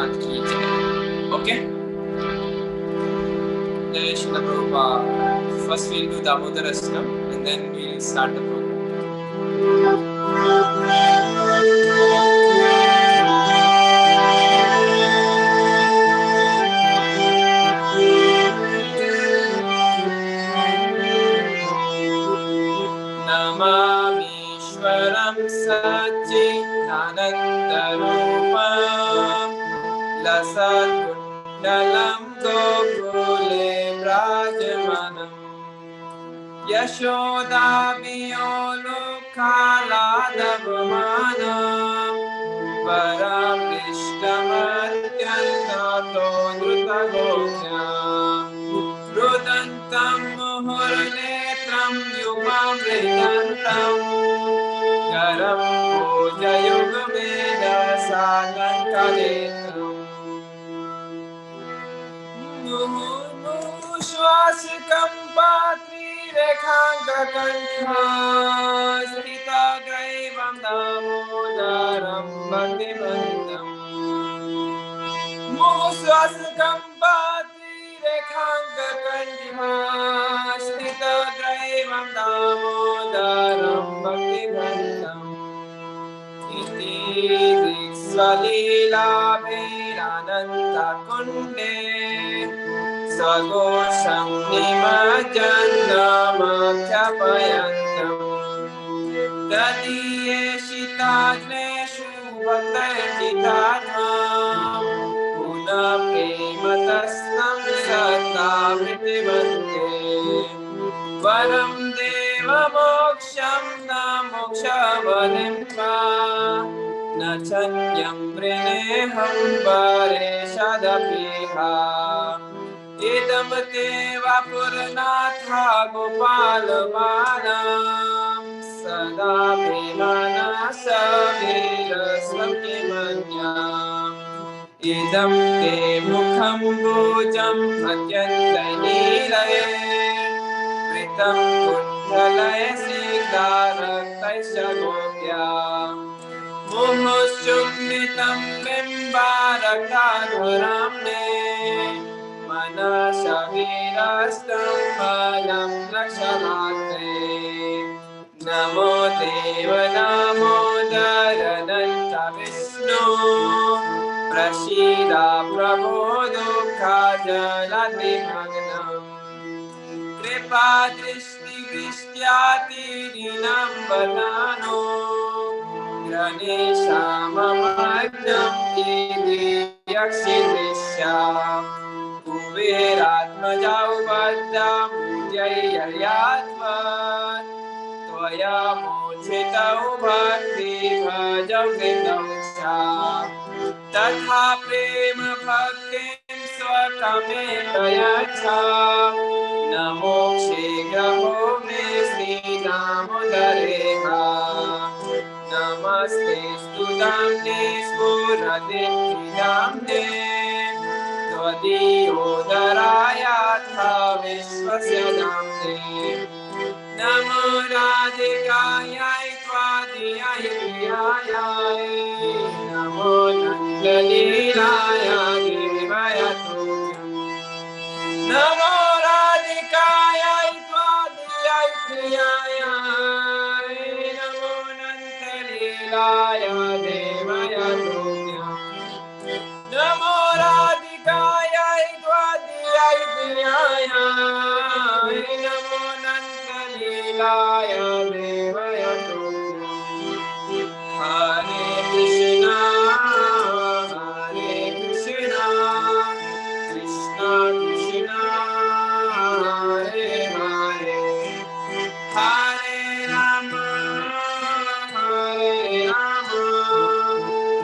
Maharaj ki jai. Okay? Jai Srila Prabhupada. First we'll do Damodar Ashtam and then we'll start the program. Namamishwaram Satchitanandharupam Lasat Kundalam Gokule Brajamanam Yashodabiyolukhaladavamanam Paramrishtamatyantato Nrutagokyam Rudantam Muhurnetram Yumamritantam Garam Puja Yugaveda Sagankaletram Shwasikam Patri Rekhanga Kantha Srita Graivam Damodaram Bhaktivandam Shwasikam Patri Rekhanga Kantha Srita Graivam Damodaram Bhaktivandam Iti Diksalila Bhirananda Kunde Sagosham Nimajannamakhyapayantam Tadiyeshitagneshu Bhaktayajitadham Puna Prematastam Sattavritivante Varam Deva Moksham Na Mokshavadimva Na Chanyam Prineham Vare Shadapiha Idam Deva Purnatha Gopalamanam Sada Premana Savira Swakimanyam Idam Te Mukham Bhojam Bhajyantai Nilaye Pritam Kundalaye Sigdharaktai Shagopya Muhushuknitam Bimbarakadhuramne Manashavirastam Balam Lakshanate Namo Deva Namo Dharananta Vishnu Prashida Prabhu Dukha Jalati Bhagnam Kripa Drishti Vishyati Dinam Vadano Ganesha Mamagnam Idi Yakshidrisha Kuveratmajau Jayayatvat Tvaya Mochitau Bhakti Bhajam Vindaucha Tatha Prema Bhaktim Swakame Prayacha Namo Shigramo Mesni Damodareha Namaste Studamne Spuradin Vidamne Tvadiyo Darayatha Vishwasya Damne Namo Radhikayai Twadiyai Priyayai Namo Nandalilaya Devayatu Namo Radhikayai Twadiyai Priyayai Namo Nandalilaya Devayatu Namo Radhikayai Twadiyai Priyayai Namo Nandalilaya Devayatu Hare Krishna Krishna Krishna Hare Hare Hare Rama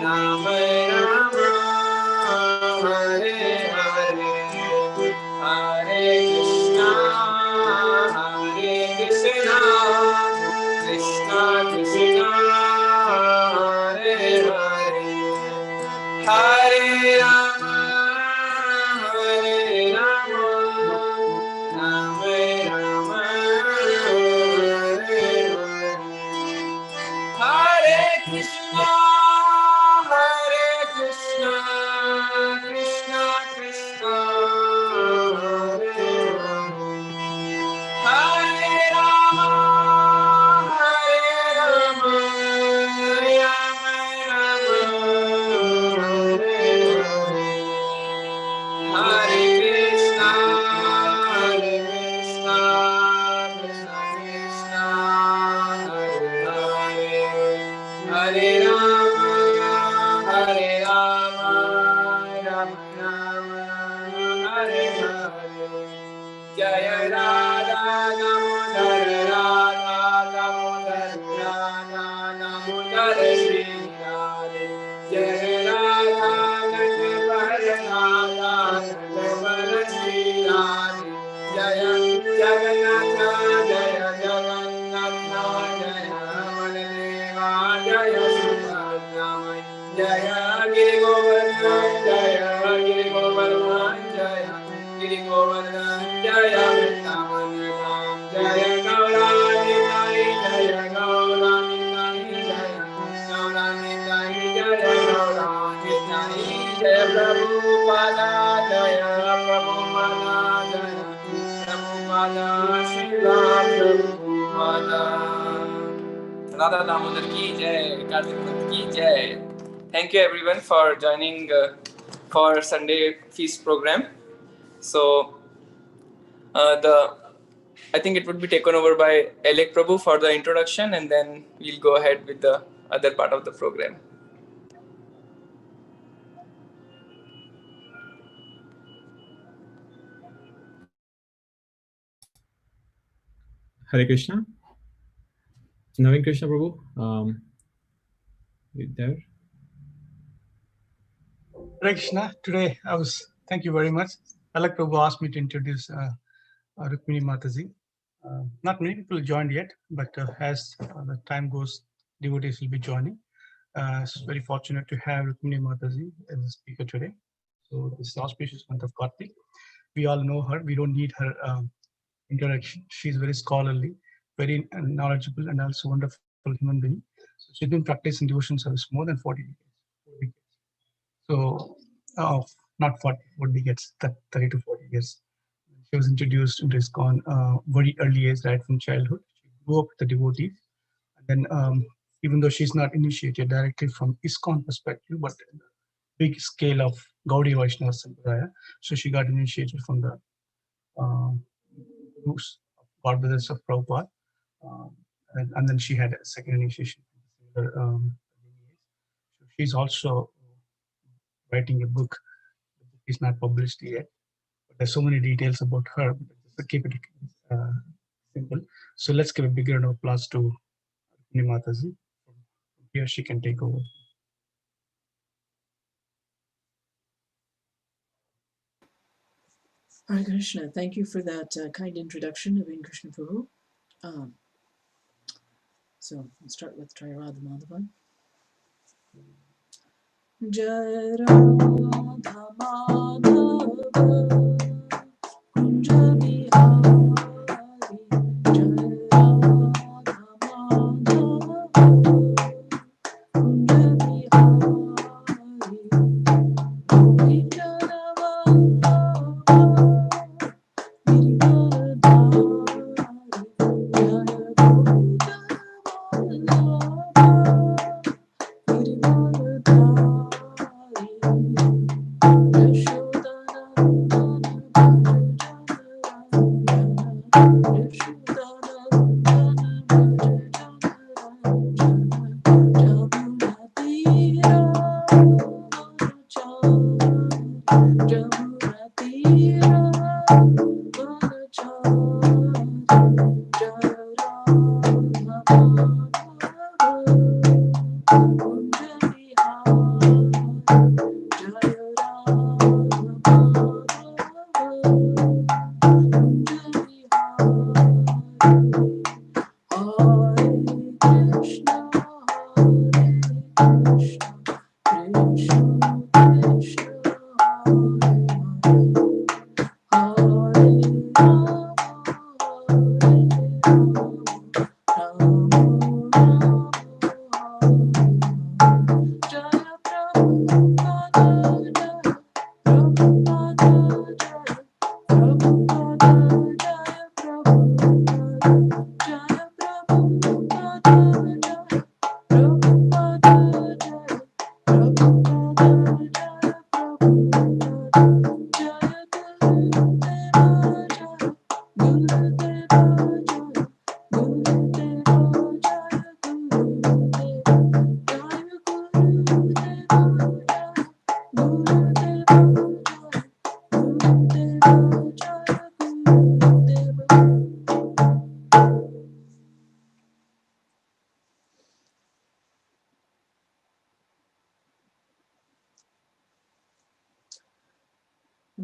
Rama Rama Hare Hare Hare Krishna Krishna Krishna Hare Hare Hare Rama Rama Rama Hare Hare Hare Krishna Jaya Rādhā Damodar Rādhā Damodar Rādhā Damodar Shri Rādhe Jaya Rādhā Ganapar Rādhā Ganapar Shri Rādhe Jaya Jagannatha Jaya Jagannatha Jaya Manadeva Jaya Subhadramaya Jaya Giri Govardhan Jaya Giri Govardhan Jaya Giri Govardhan Jaya Vrindavan Ram Jaya Gaurani Nai Jaya Gaurani Nai Jaya Gaurani Nai Jaya Gaurani Nai Jaya Prabhupada Jaya Prabhupada Jaya Prabhupada Srila Prabhupada Radha Damodar ki jai, Kartik Pant ki jai. Thank you everyone for joining for Sunday feast program. So I think it would be taken over by Alek Prabhu for the introduction, and then we'll go ahead with the other part of the program. Hare Krishna. Navin Krishna Prabhu, you there? Hare Krishna. Today thank you very much. Alek Prabhu asked me to introduce Rukmini Mataji. Not many people joined yet, but as the time goes, devotees will be joining. It's very fortunate to have Rukmini Mataji as a speaker today. So this is auspicious month of Kartik. We all know her. We don't need her introduction. She's very scholarly, very knowledgeable, and also wonderful human being. So she's been practicing devotion service more than 40 decades. So, not 40 decades, 30 to 40 years. She was introduced into ISKCON very early age, right from childhood. She grew up with the devotees. And then, even though she's not initiated directly from ISKCON perspective, but big scale of Gaudiya Vaishnava Sampradaya, so she got initiated from the groups of God Brothers of Prabhupada. And then she had a second initiation. So she's also writing a book. The book is not published yet, but there's so many details about her. Just to keep it simple. So let's give a big round of applause to Rukmini Mataji. Here she can take over. Hare Krishna, thank you for that kind introduction of Krishna Prabhu. So we'll start with Jai Rādhā Madhava. Jai Rādhā Madhava Kunja Bihari Jai Rādhā Madhava Kunja Bihari Gopijana Vallabha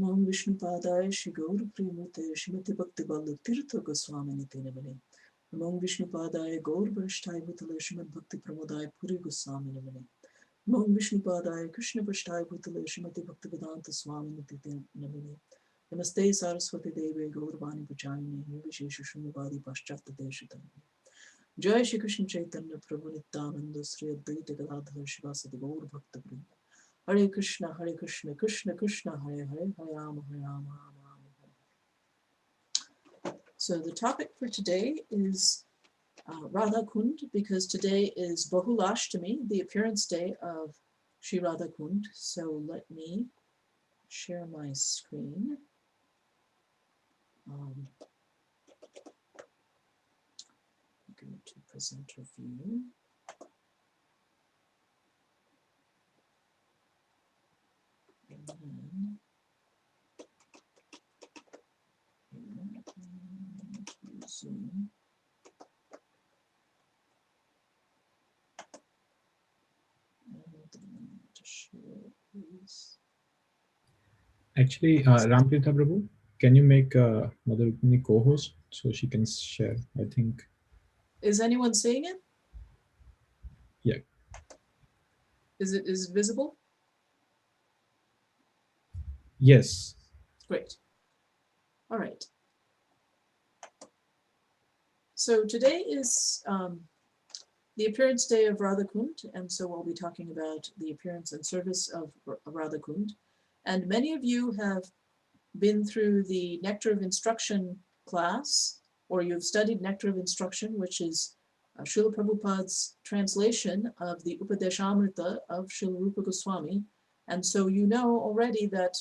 Namah Vishnu Padaya Shri Gaur Premute Shrimati Bhakti Vallabh Tirtha Goswamini Namah Namah Vishnu Padaya Gaur Vrashtai Bhutale Shrimad Bhakti Pramodaya Puri Goswami Namah Namah Vishnu Padaya Krishna Vrashtai Bhutale Shrimati Bhakti Vedanta Swami Namah Namaste Saraswati Devi Gaurvani Pujayani Nirvishesha Shunyavadi Paschata Deshitam Jai Shri Krishna Chaitanya Prabhu Nityananda Sri Advaita Gadadhar Shivasati Gaur Bhakta Vrinda Hare Krishna, Krishna Krishna, Hare Hare, Hare Rama, Hare Rama, Rama Rama, Hare. So the topic for today is Rādhā Kuṇḍa, because today is Bahulashtami, the appearance day of Shri Rādhā Kuṇḍa. So let me share my screen. Go to presenter view. And then Zoom. And to share, please. Actually, Ramprita Prabhu, can you make Mother Rukmini co-host so she can share? I think. Is anyone seeing it? Yeah. Is it visible? Yes. Great. All right. So today is the appearance day of Rādhā Kuṇḍa, and so we'll be talking about the appearance and service of Rādhā Kuṇḍa. And many of you have been through the Nectar of Instruction class, or you've studied Nectar of Instruction, which is Srila Prabhupada's translation of the Upadeshamrita of Srila Rupa Goswami. And so you know already that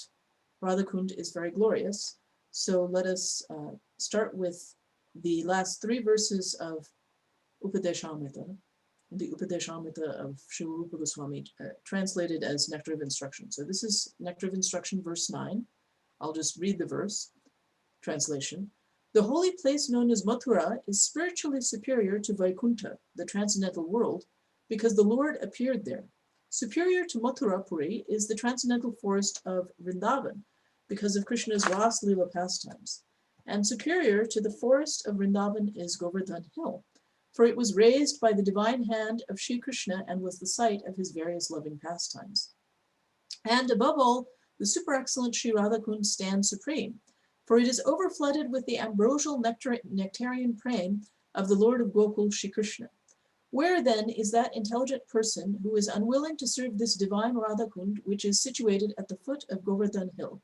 Rādhā Kuṇḍa is very glorious. So let us start with the last three verses of Upadeshamrita, the Upadeshamrita of Srila Rupa Goswami, translated as Nectar of Instruction. So this is Nectar of Instruction, verse 9. I'll just read the verse, translation. The holy place known as Mathura is spiritually superior to Vaikuntha, the transcendental world, because the Lord appeared there. Superior to Mathura Puri is the transcendental forest of Vrindavan, because of Krishna's Ras Leela pastimes. And superior to the forest of Vrindavan is Govardhan Hill, for it was raised by the divine hand of Sri Krishna and was the site of his various loving pastimes. And above all, the super excellent Sri Rādhā Kuṇḍa stands supreme, for it is overflooded with the ambrosial nectarian prem of the Lord of Gokul, Sri Krishna. Where then is that intelligent person who is unwilling to serve this divine Rādhā Kuṇḍa, which is situated at the foot of Govardhan Hill?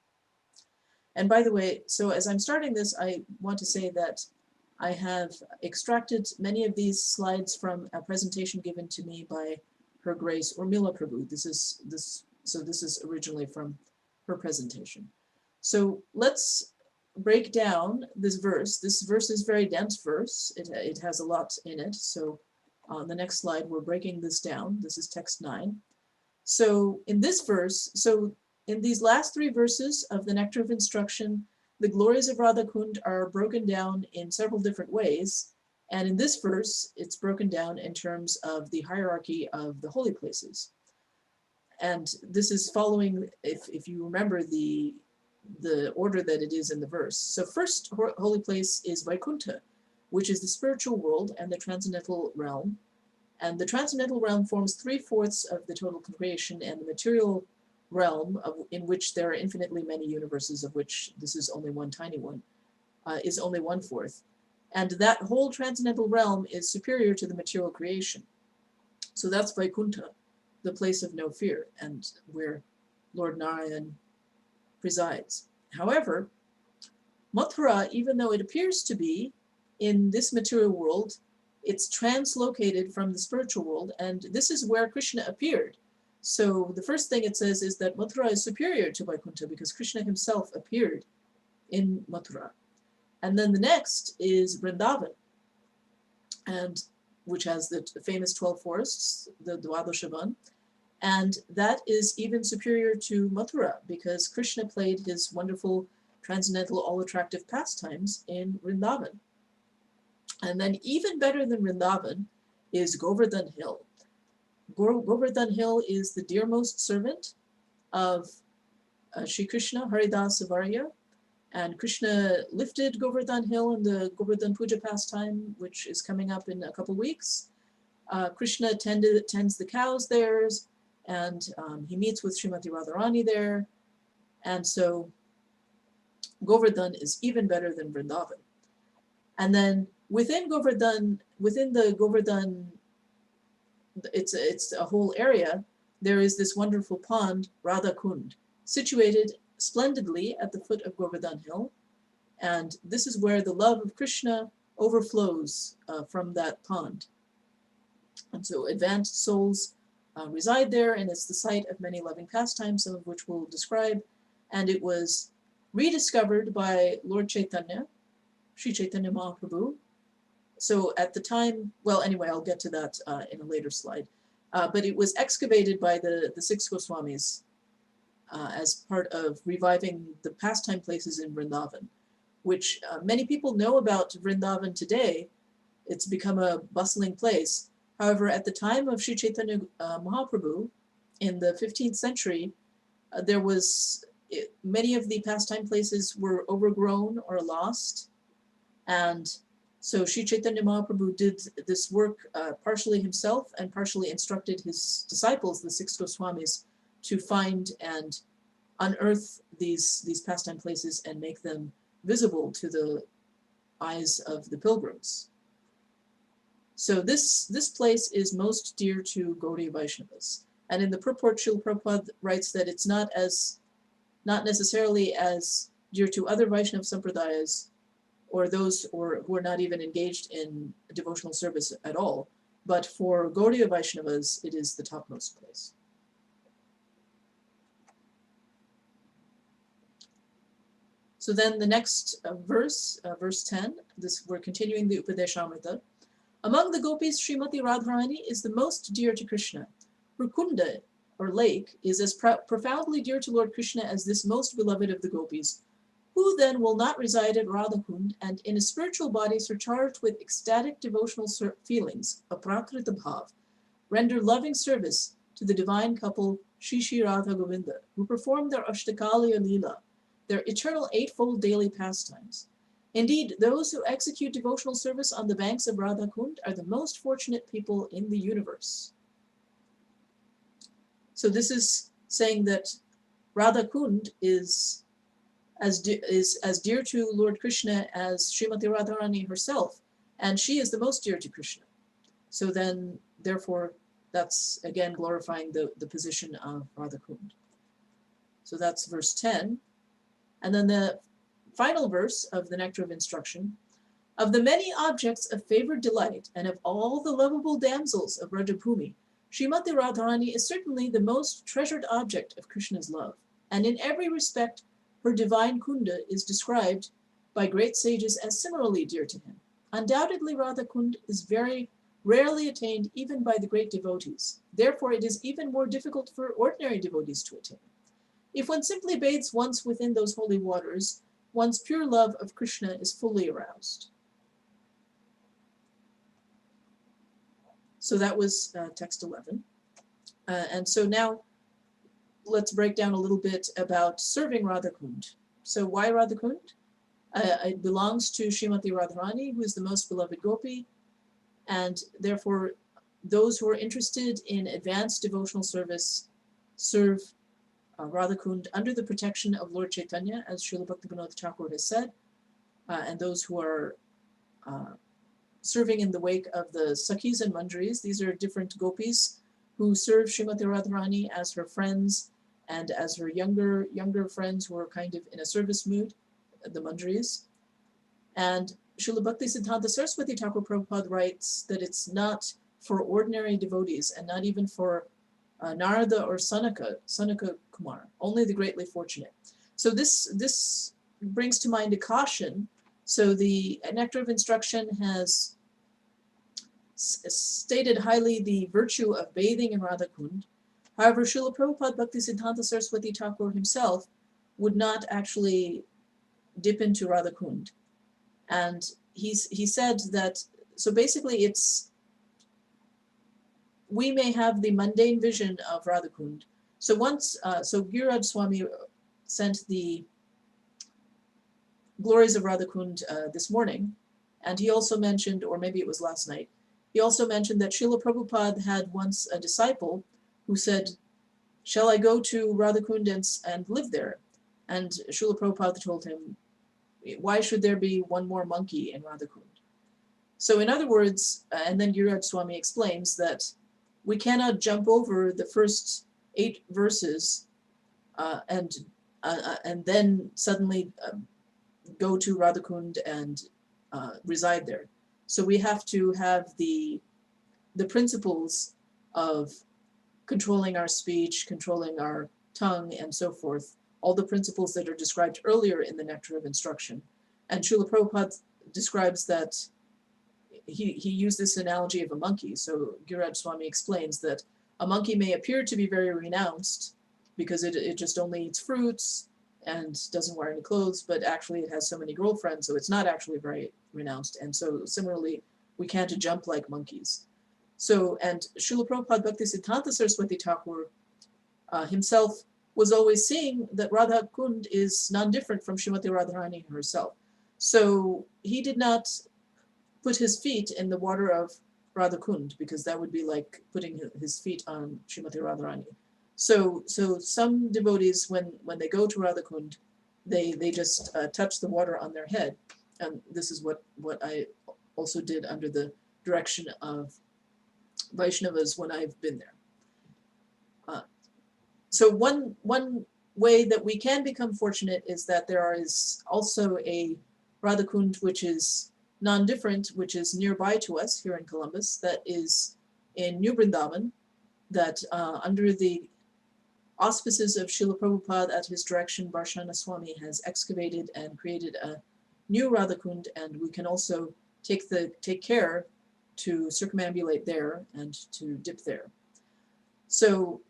And by the way, so as I'm starting this, I want to say that I have extracted many of these slides from a presentation given to me by Her Grace Urmila Prabhu. This is originally from her presentation. So let's break down this verse. This verse is a very dense verse. It has a lot in it. So on the next slide, we're breaking this down. This is text 9. So in this verse, so in these last three verses of the Nectar of Instruction, the glories of Rādhā Kuṇḍa are broken down in several different ways. And in this verse, it's broken down in terms of the hierarchy of the holy places. And this is following, if you remember, the order that it is in the verse. So first holy place is Vaikuntha, which is the spiritual world and the transcendental realm. And the transcendental realm forms 3/4 of the total creation, and the material realm, in which there are infinitely many universes, of which this is only one tiny one, is only 1/4. And that whole transcendental realm is superior to the material creation. So that's Vaikuntha, the place of no fear, and where Lord Narayan presides. However, Mathura, even though it appears to be in this material world, it's translocated from the spiritual world, and this is where Krishna appeared. So the first thing it says is that Mathura is superior to Vaikuntha because Krishna himself appeared in Mathura. And then the next is Vrindavan, and which has the famous 12 forests, the Dwadashavan, and that is even superior to Mathura because Krishna played his wonderful transcendental all-attractive pastimes in Vrindavan. And then even better than Vrindavan is Govardhan Hill. Govardhan Hill is the dearmost servant of Shri Krishna Haridas Savarya, and Krishna lifted Govardhan Hill in the Govardhan Puja pastime, which is coming up in a couple weeks. Krishna tends the cows there, and he meets with Srimati Radharani there. And so Govardhan is even better than Vrindavan. And then within the Govardhan, it's a whole area, there is this wonderful pond, Rādhā Kuṇḍa, situated splendidly at the foot of Govardhan Hill. And this is where the love of Krishna overflows from that pond. And so advanced souls reside there, and it's the site of many loving pastimes, some of which we'll describe. And it was rediscovered by Lord Chaitanya, Sri Chaitanya Mahaprabhu. So at the time, well, anyway, I'll get to that in a later slide. But it was excavated by the six Goswamis as part of reviving the pastime places in Vrindavan, which many people know about Vrindavan today. It's become a bustling place. However, at the time of Sri Chaitanya Mahaprabhu, in the 15th century, many of the pastime places were overgrown or lost. And so Sri Chaitanya Mahaprabhu did this work partially himself and partially instructed his disciples, the six Goswamis, to find and unearth these pastime places and make them visible to the eyes of the pilgrims. So this place is most dear to Gaudiya Vaishnavas. And in the purport, Srila Prabhupada writes that it's not necessarily as dear to other Vaishnava sampradayas, or those who are not even engaged in devotional service at all, but for Gaudiya Vaishnavas, it is the topmost place. So then the next verse, verse 10, we're continuing the Upadeshamrita. Among the gopis, Srimati Radharani is the most dear to Krishna. Her Kuṇḍa, or lake, is as profoundly dear to Lord Krishna as this most beloved of the gopis. Who then will not reside at Rādhā Kuṇḍa and in a spiritual body surcharged with ecstatic devotional feelings, aprakrita bhav, render loving service to the divine couple Shri Shri Rādhā Govinda, who perform their Ashtakaliya Leela, their eternal eightfold daily pastimes. Indeed, those who execute devotional service on the banks of Rādhā Kuṇḍa are the most fortunate people in the universe. So this is saying that Rādhā Kuṇḍa is as dear to Lord Krishna as Srimati Radharani herself, and she is the most dear to Krishna. So then, therefore, that's again glorifying the position of Rādhā Kuṇḍa. So that's verse 10. And then the final verse of the Nectar of Instruction. Of the many objects of favored delight and of all the lovable damsels of Rajabhumi, Srimati Radharani is certainly the most treasured object of Krishna's love, and in every respect her divine Kuṇḍa is described by great sages as similarly dear to him. Undoubtedly, Rādhā Kuṇḍa is very rarely attained even by the great devotees. Therefore, it is even more difficult for ordinary devotees to attain. If one simply bathes once within those holy waters, one's pure love of Krishna is fully aroused. So that was text 11. And so now let's break down a little bit about serving Rādhā Kuṇḍa. So why Rādhā Kuṇḍa? It belongs to Srimati Radharani, who is the most beloved gopi, and therefore those who are interested in advanced devotional service serve Rādhā Kuṇḍa under the protection of Lord Chaitanya, as Srila Bhaktivinoda Thakur has said, and those who are serving in the wake of the Sakhis and Manjaris. These are different gopis who serve Srimati Radharani as her friends and as her younger friends who are kind of in a service mood, the Manjaris. And Srila Bhakti Siddhanta Saraswati Thakur Prabhupada writes that it's not for ordinary devotees and not even for Narada or Sanaka Kumar, only the greatly fortunate. So this brings to mind a caution. So the Nectar of Instruction has stated highly the virtue of bathing in Rādhā Kuṇḍa. However, Srila Prabhupada Bhakti Siddhanta Saraswati Thakur himself would not actually dip into Rādhā Kuṇḍa. And he said that, so basically we may have the mundane vision of Rādhā Kuṇḍa. So so Giriraj Swami sent the glories of Radha Kund this morning, and he also mentioned, or maybe it was last night, he also mentioned that Srila Prabhupada had once a disciple who said, "Shall I go to Radha Kund and live there?" And Srila Prabhupada told him, "Why should there be one more monkey in Radha Kund?" So in other words, and then Giriraj Swami explains that we cannot jump over the first 8 verses and then suddenly go to Radha Kund and reside there. So we have to have the principles of controlling our speech, controlling our tongue, and so forth, all the principles that are described earlier in the Nectar of Instruction. And Srila Prabhupada describes that he used this analogy of a monkey. So Giriraj Swami explains that a monkey may appear to be very renounced because it just only eats fruits and doesn't wear any clothes, but actually it has so many girlfriends, so it's not actually very renounced. And so similarly, we can't jump like monkeys. So, and Srila Prabhupada Bhaktisiddhanta Saraswati Thakur himself was always seeing that Radha Kund is non-different from Srimati Radharani herself. So he did not put his feet in the water of Radha Kund, because that would be like putting his feet on Srimati Radharani. So some devotees, when they go to Radha Kund, they just touch the water on their head. And this is what I also did under the direction of Vaishnavas when I've been there. So one way that we can become fortunate is that there is also a Radha Kund which is non-different, which is nearby to us here in Columbus, that is in New Vrindavan, that under the auspices of Srila Prabhupada at his direction, Varshana Swami has excavated and created a new Radha Kund, and we can also take care to circumambulate there and to dip there. So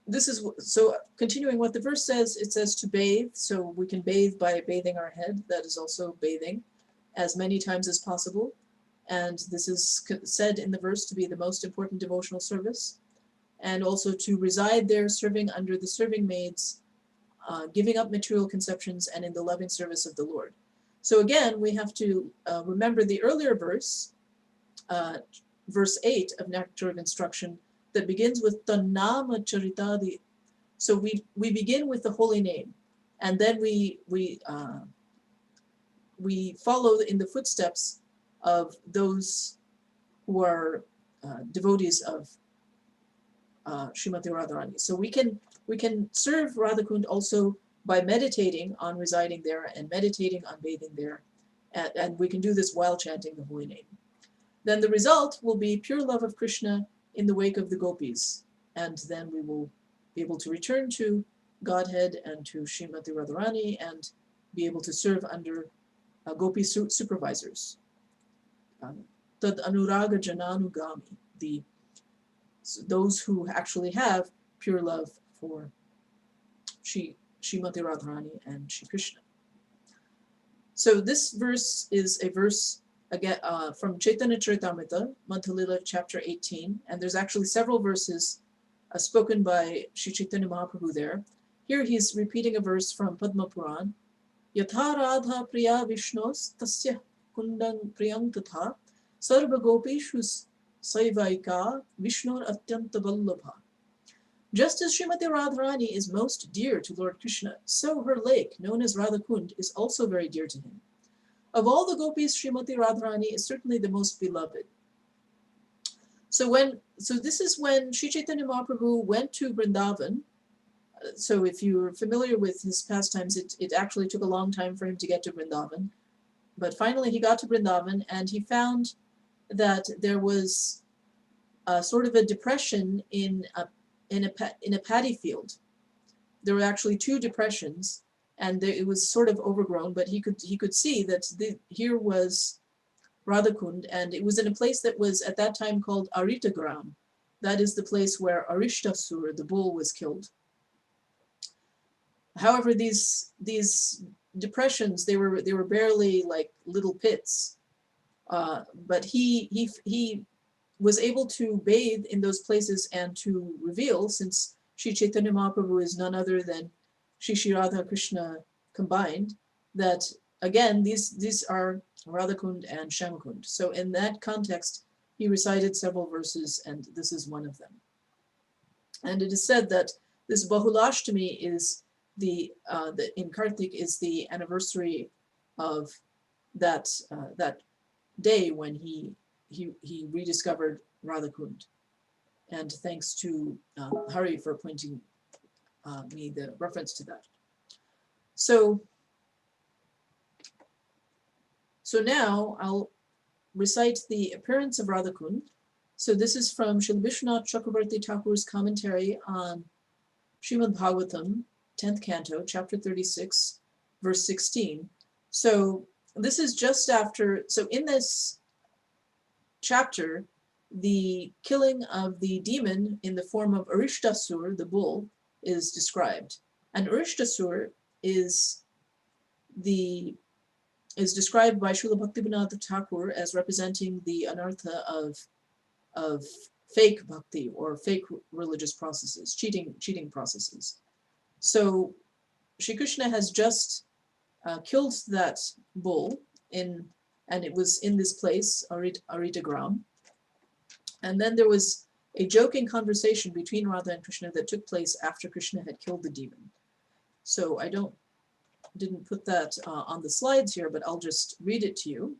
this is, so continuing what the verse says, it says to bathe, so we can bathe by bathing our head. That is also bathing as many times as possible. And this is said in the verse to be the most important devotional service. And also to reside there, serving under the serving maids, giving up material conceptions, and in the loving service of the Lord. So again, we have to remember the earlier verse, verse 8 of Nectar of Instruction, that begins with Tanama Charitadi. So we begin with the holy name, and then we follow in the footsteps of those who are devotees of Srimati Radharani. So we can serve Radha Kund also by meditating on residing there and meditating on bathing there, and we can do this while chanting the holy name. Then the result will be pure love of Krishna in the wake of the gopis, and then we will be able to return to Godhead and to Srimati Radharani and be able to serve under gopi supervisors. Tad anuraga jananugami, those who actually have pure love for Srimati Radharani and Shri Krishna. So this verse is a verse again from Chaitanya Charitamrita, Madhya-lila, chapter 18, and there's actually several verses spoken by Shri Chaitanya Mahaprabhu there. Here he's repeating a verse from Padma Puran. Yatha Rādhā priya Vishnos tasya kundang priyam tatha sarva gopeshu saivaika Vishnor atyanta vallabha. Just as Srimati Radharani is most dear to Lord Krishna, so her lake, known as Radha Kund, is also very dear to him. Of all the gopis, Srimati Radharani is certainly the most beloved. So this is when Sri Chaitanya Mahaprabhu went to Vrindavan. So if you're familiar with his pastimes, it actually took a long time for him to get to Vrindavan. But finally he got to Vrindavan, and he found that there was a sort of a depression in a paddy field. There were actually 2 depressions, and it was sort of overgrown, but he could see that here was Radha Kund, and it was in a place that was at that time called Aritagram. That is the place where Arishtasur, the bull, was killed. However, these depressions, they were barely like little pits, but he was able to bathe in those places and to reveal, since Sri Chaitanya Mahaprabhu is none other than Sri Rādhā Krishna combined, that again, these are Radhakund and Shyamakund. So in that context, he recited several verses, and this is one of them. And it is said that this Bahulashtami is in Kartik is the anniversary of that day when he rediscovered Radhakund. And thanks to Hari for pointing me the reference to that. So now I'll recite the appearance of Radhakund. So this is from Srila Vishwanath Chakravarti Thakur's commentary on Srimad Bhagavatam, 10th canto, chapter 36, verse 16. So this is just after, so in this chapter, the killing of the demon in the form of Arishtasur, the bull, is described. And Arishtasur is described by Srila Bhaktivinoda Thakur as representing the anartha of fake bhakti or fake religious processes, cheating processes. So Sri Krishna has just killed that bull and it was in this place, Aritagram. And then there was a joking conversation between Radha and Krishna that took place after Krishna had killed the demon. So I didn't put that on the slides here, but I'll just read it to you.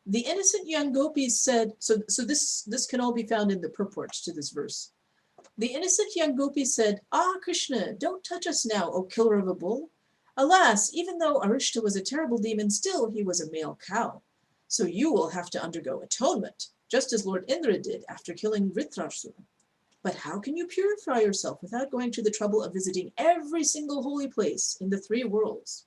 The innocent young gopis said, so this can all be found in the purport to this verse. The innocent young gopis said, "Ah, Krishna, don't touch us now, O killer of a bull. Alas, even though Arishta was a terrible demon, still he was a male cow. So you will have to undergo atonement, just as Lord Indra did after killing Vritrasura. But how can you purify yourself without going to the trouble of visiting every single holy place in the 3 worlds?"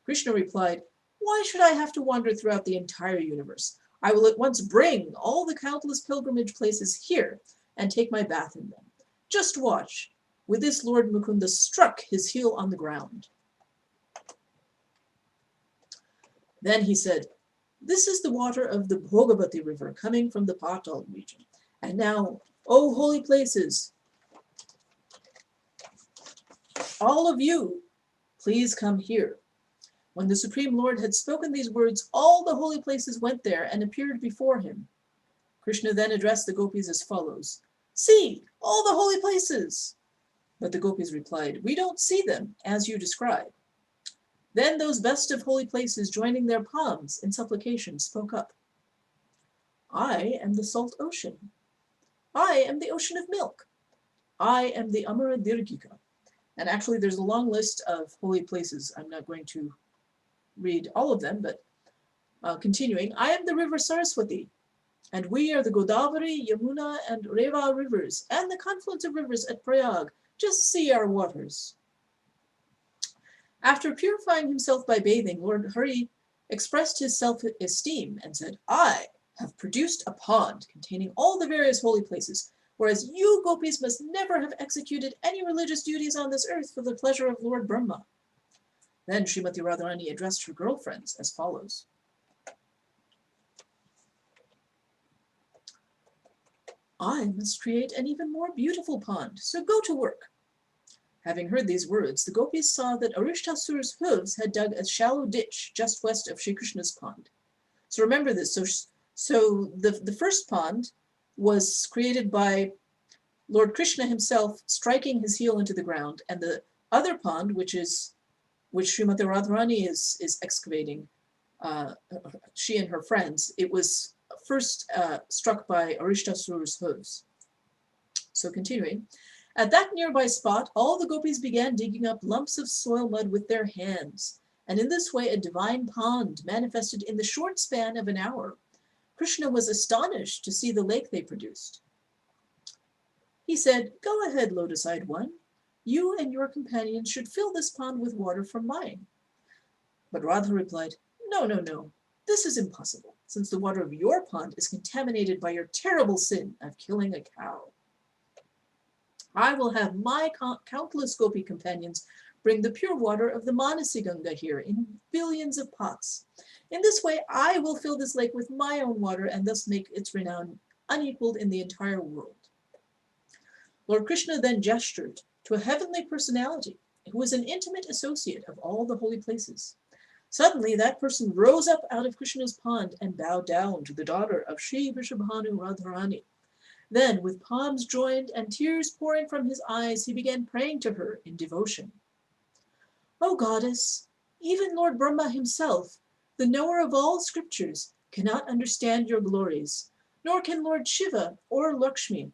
Krishna replied, "Why should I have to wander throughout the entire universe? I will at once bring all the countless pilgrimage places here and take my bath in them. Just watch." With this, Lord Mukunda struck his heel on the ground. Then he said, "This is the water of the Bhogavati river coming from the Patal region. And now, O holy places, all of you, please come here." When the Supreme Lord had spoken these words, all the holy places went there and appeared before him. Krishna then addressed the gopis as follows: "See, all the holy places." But the gopis replied, "We don't see them as you describe." Then those best of holy places, joining their palms in supplication, spoke up. "I am the salt ocean. I am the ocean of milk. I am the Amara Dirgika." And actually there's a long list of holy places. I'm not going to read all of them, but continuing, "I am the river Saraswati, and we are the Godavari, Yamuna, and Reva rivers, and the confluence of rivers at Prayag. Just see our waters." After purifying himself by bathing, Lord Hari expressed his self-esteem and said, "I have produced a pond containing all the various holy places, whereas you gopis must never have executed any religious duties on this earth for the pleasure of Lord Brahma." Then Srimati Radharani addressed her girlfriends as follows. "I must create an even more beautiful pond, so go to work." Having heard these words, the gopis saw that Arishtasur's hooves had dug a shallow ditch just west of Sri Krishna's pond. So remember this. So the first pond was created by Lord Krishna himself striking his heel into the ground, and the other pond, which Srimati Radharani is excavating, she and her friends, it was first struck by Arishtasur's hooves. So continuing, at that nearby spot, all the gopis began digging up lumps of soil mud with their hands, and in this way a divine pond manifested in the short span of an hour. Krishna was astonished to see the lake they produced. He said, "Go ahead, lotus-eyed one. You and your companions should fill this pond with water from mine." But Radha replied, No. This is impossible, since the water of your pond is contaminated by your terrible sin of killing a cow. I will have my countless gopi companions bring the pure water of the Manasi Ganga here in billions of pots. In this way, I will fill this lake with my own water and thus make its renown unequaled in the entire world. Lord Krishna then gestured to a heavenly personality who was an intimate associate of all the holy places. Suddenly, that person rose up out of Krishna's pond and bowed down to the daughter of Sri Vrishabhanu Radharani. Then, with palms joined and tears pouring from his eyes, he began praying to her in devotion. O goddess, even Lord Brahma himself, the knower of all scriptures, cannot understand your glories, nor can Lord Shiva or Lakshmi.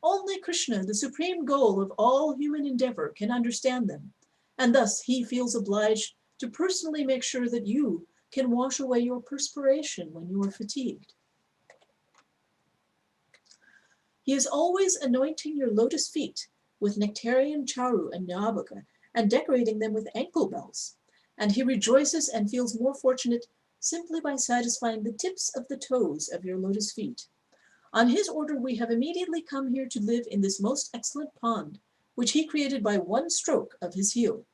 Only Krishna, the supreme goal of all human endeavor, can understand them, and thus he feels obliged to personally make sure that you can wash away your perspiration when you are fatigued. He is always anointing your lotus feet with nectarian charu and nyabaka and decorating them with ankle bells, and he rejoices and feels more fortunate simply by satisfying the tips of the toes of your lotus feet. On his order, we have immediately come here to live in this most excellent pond, which he created by one stroke of his heel.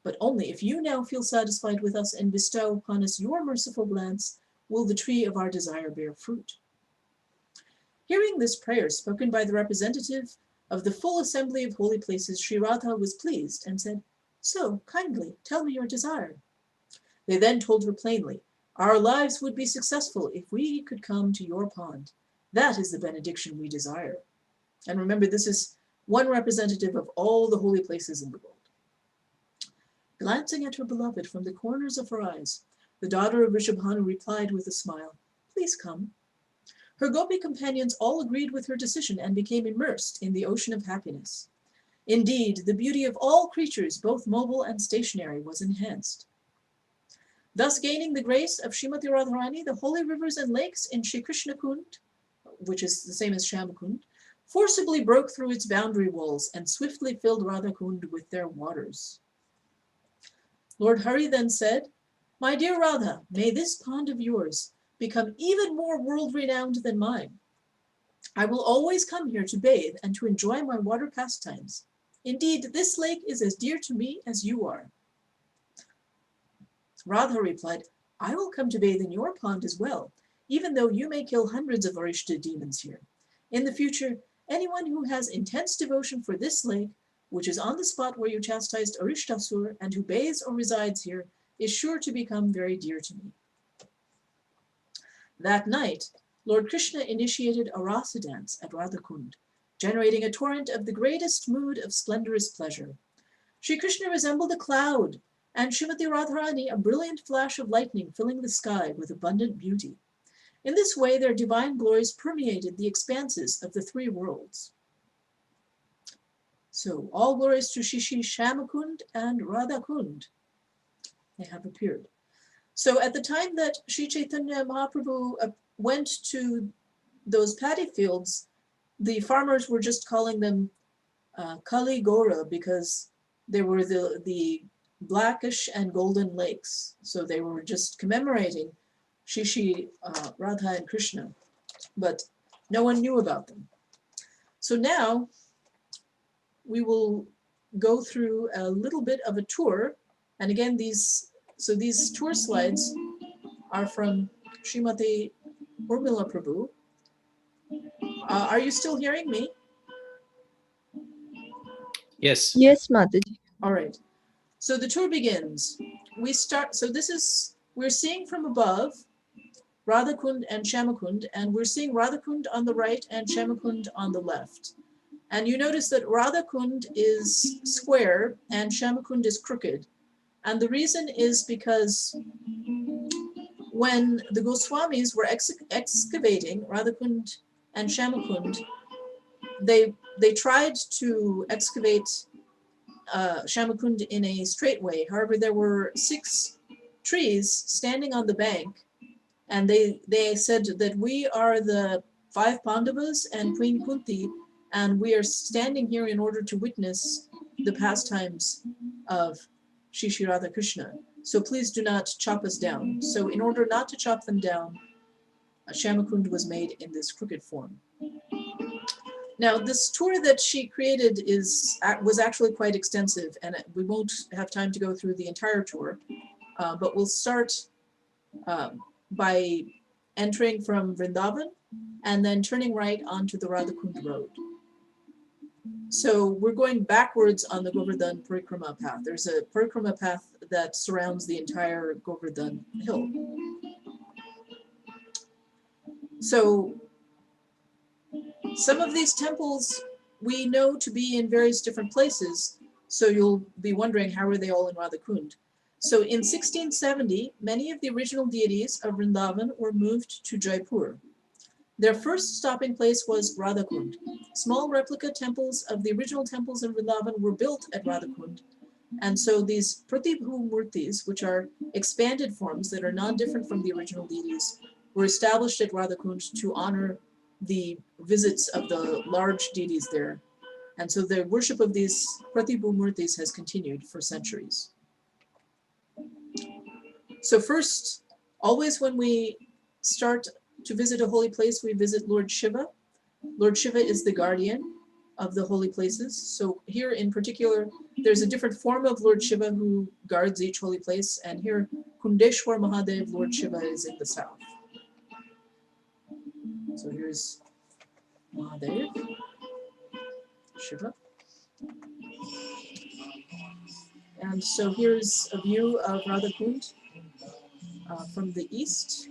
But only if you now feel satisfied with us and bestow upon us your merciful glance, will the tree of our desire bear fruit. Hearing this prayer spoken by the representative of the full assembly of holy places, Sri Rādhā was pleased and said, "So, kindly, tell me your desire." They then told her plainly, "Our lives would be successful if we could come to your pond. That is the benediction we desire." And remember, this is one representative of all the holy places in the world. Glancing at her beloved from the corners of her eyes, the daughter of Vrishabhanu replied with a smile, "Please come." Her gopi companions all agreed with her decision and became immersed in the ocean of happiness. Indeed, the beauty of all creatures, both mobile and stationary, was enhanced. Thus gaining the grace of Srimati Radharani, the holy rivers and lakes in Shri Krishna Kund, which is the same as Shyamkund, forcibly broke through its boundary walls and swiftly filled Rādhā Kund with their waters. Lord Hari then said, "My dear Rādhā, may this pond of yours become even more world-renowned than mine. I will always come here to bathe and to enjoy my water pastimes. Indeed, this lake is as dear to me as you are." Rādhā replied, "I will come to bathe in your pond as well, even though you may kill hundreds of Arishta demons here. In the future, anyone who has intense devotion for this lake, which is on the spot where you chastised Arishtasur and who bathes or resides here, is sure to become very dear to me." That night, Lord Krishna initiated a rasa dance at Rādhā Kund, generating a torrent of the greatest mood of splendorous pleasure. Shri Krishna resembled a cloud, and Srimati Radharani a brilliant flash of lightning filling the sky with abundant beauty. In this way, their divine glories permeated the expanses of the three worlds. So, all glories to Shri Shyamakund and Rādhā Kund. They have appeared. So, at the time that Sri Chaitanya Mahaprabhu went to those paddy fields, the farmers were just calling them Kali Gora because they were the blackish and golden lakes. So they were just commemorating Shri Rādhā and Krishna, but no one knew about them. So now we will go through a little bit of a tour. And again, these tour slides are from Srimati Urmila Prabhu. Are you still hearing me? Yes. Yes, Mataji. All right. So the tour begins. We're seeing from above Rādhā Kund and Shyamakund, and we're seeing Rādhā Kund on the right and Shyamakund on the left. And you notice that Rādhā Kund is square and Shyamakund is crooked. And the reason is because when the Goswamis were excavating Rādhā Kund and Shyamakund, they tried to excavate Shyamakund in a straight way. However, there were 6 trees standing on the bank, and they said that we are the 5 Pandavas and Queen Kunti, and we are standing here in order to witness the pastimes of Shri Radha Krishna. So please do not chop us down. So in order not to chop them down, Shyamakund was made in this crooked form. Now, this tour that she created was actually quite extensive, and we won't have time to go through the entire tour, but we'll start by entering from Vrindavan and then turning right onto the Rādhā Kuṇḍa road. So we're going backwards on the Govardhan Parikrama path. There's a Parikrama path that surrounds the entire Govardhan hill. So some of these temples we know to be in various different places, so you'll be wondering, how are they all in Rādhā Kuṇḍa? So in 1670, many of the original deities of Vrindavan were moved to Jaipur. Their first stopping place was Rādhā Kuṇḍa. Small replica temples of the original temples in Vrindavan were built at Rādhā Kuṇḍa. And so these pratibhu murtis, which are expanded forms that are non-different from the original deities, were established at Rādhā Kuṇḍa to honor the visits of the large deities there. And so the worship of these pratibhu murtis has continued for centuries. So first, always when we start to visit a holy place, we visit Lord Shiva. Lord Shiva is the guardian of the holy places. So here in particular, there's a different form of Lord Shiva who guards each holy place. And here, Kuṇḍeshwar Mahadev, Lord Shiva, is in the south. So here's Mahadev, Shiva. And so here's a view of Rādhā Kuṇḍa from the east.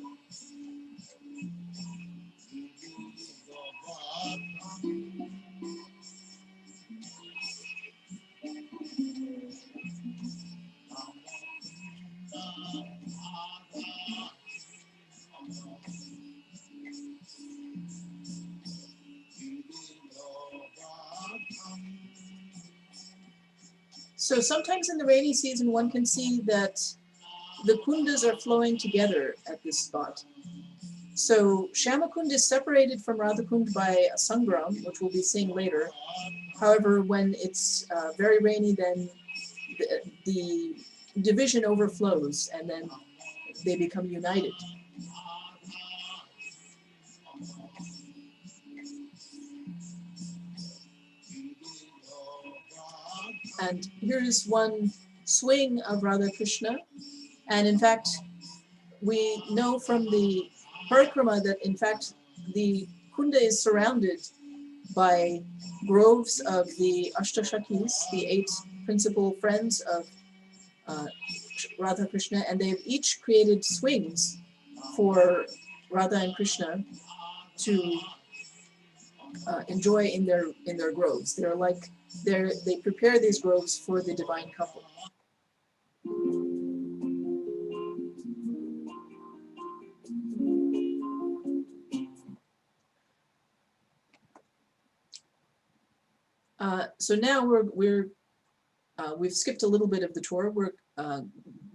So sometimes in the rainy season, one can see that the kundas are flowing together at this spot. So Shyama Kuṇḍa is separated from Rādhā Kuṇḍa by a sangram, which we'll be seeing later. However, when it's very rainy, then the division overflows and then they become united. And here's one swing of Radha Krishna. And in fact, we know from the parikrama that in fact the Kuṇḍa is surrounded by groves of the Ashtashakis, the 8 principal friends of Radha Krishna, and they've each created swings for Radha and Krishna to enjoy in their groves. They prepare these groves for the divine couple. So now we've skipped a little bit of the tour. We're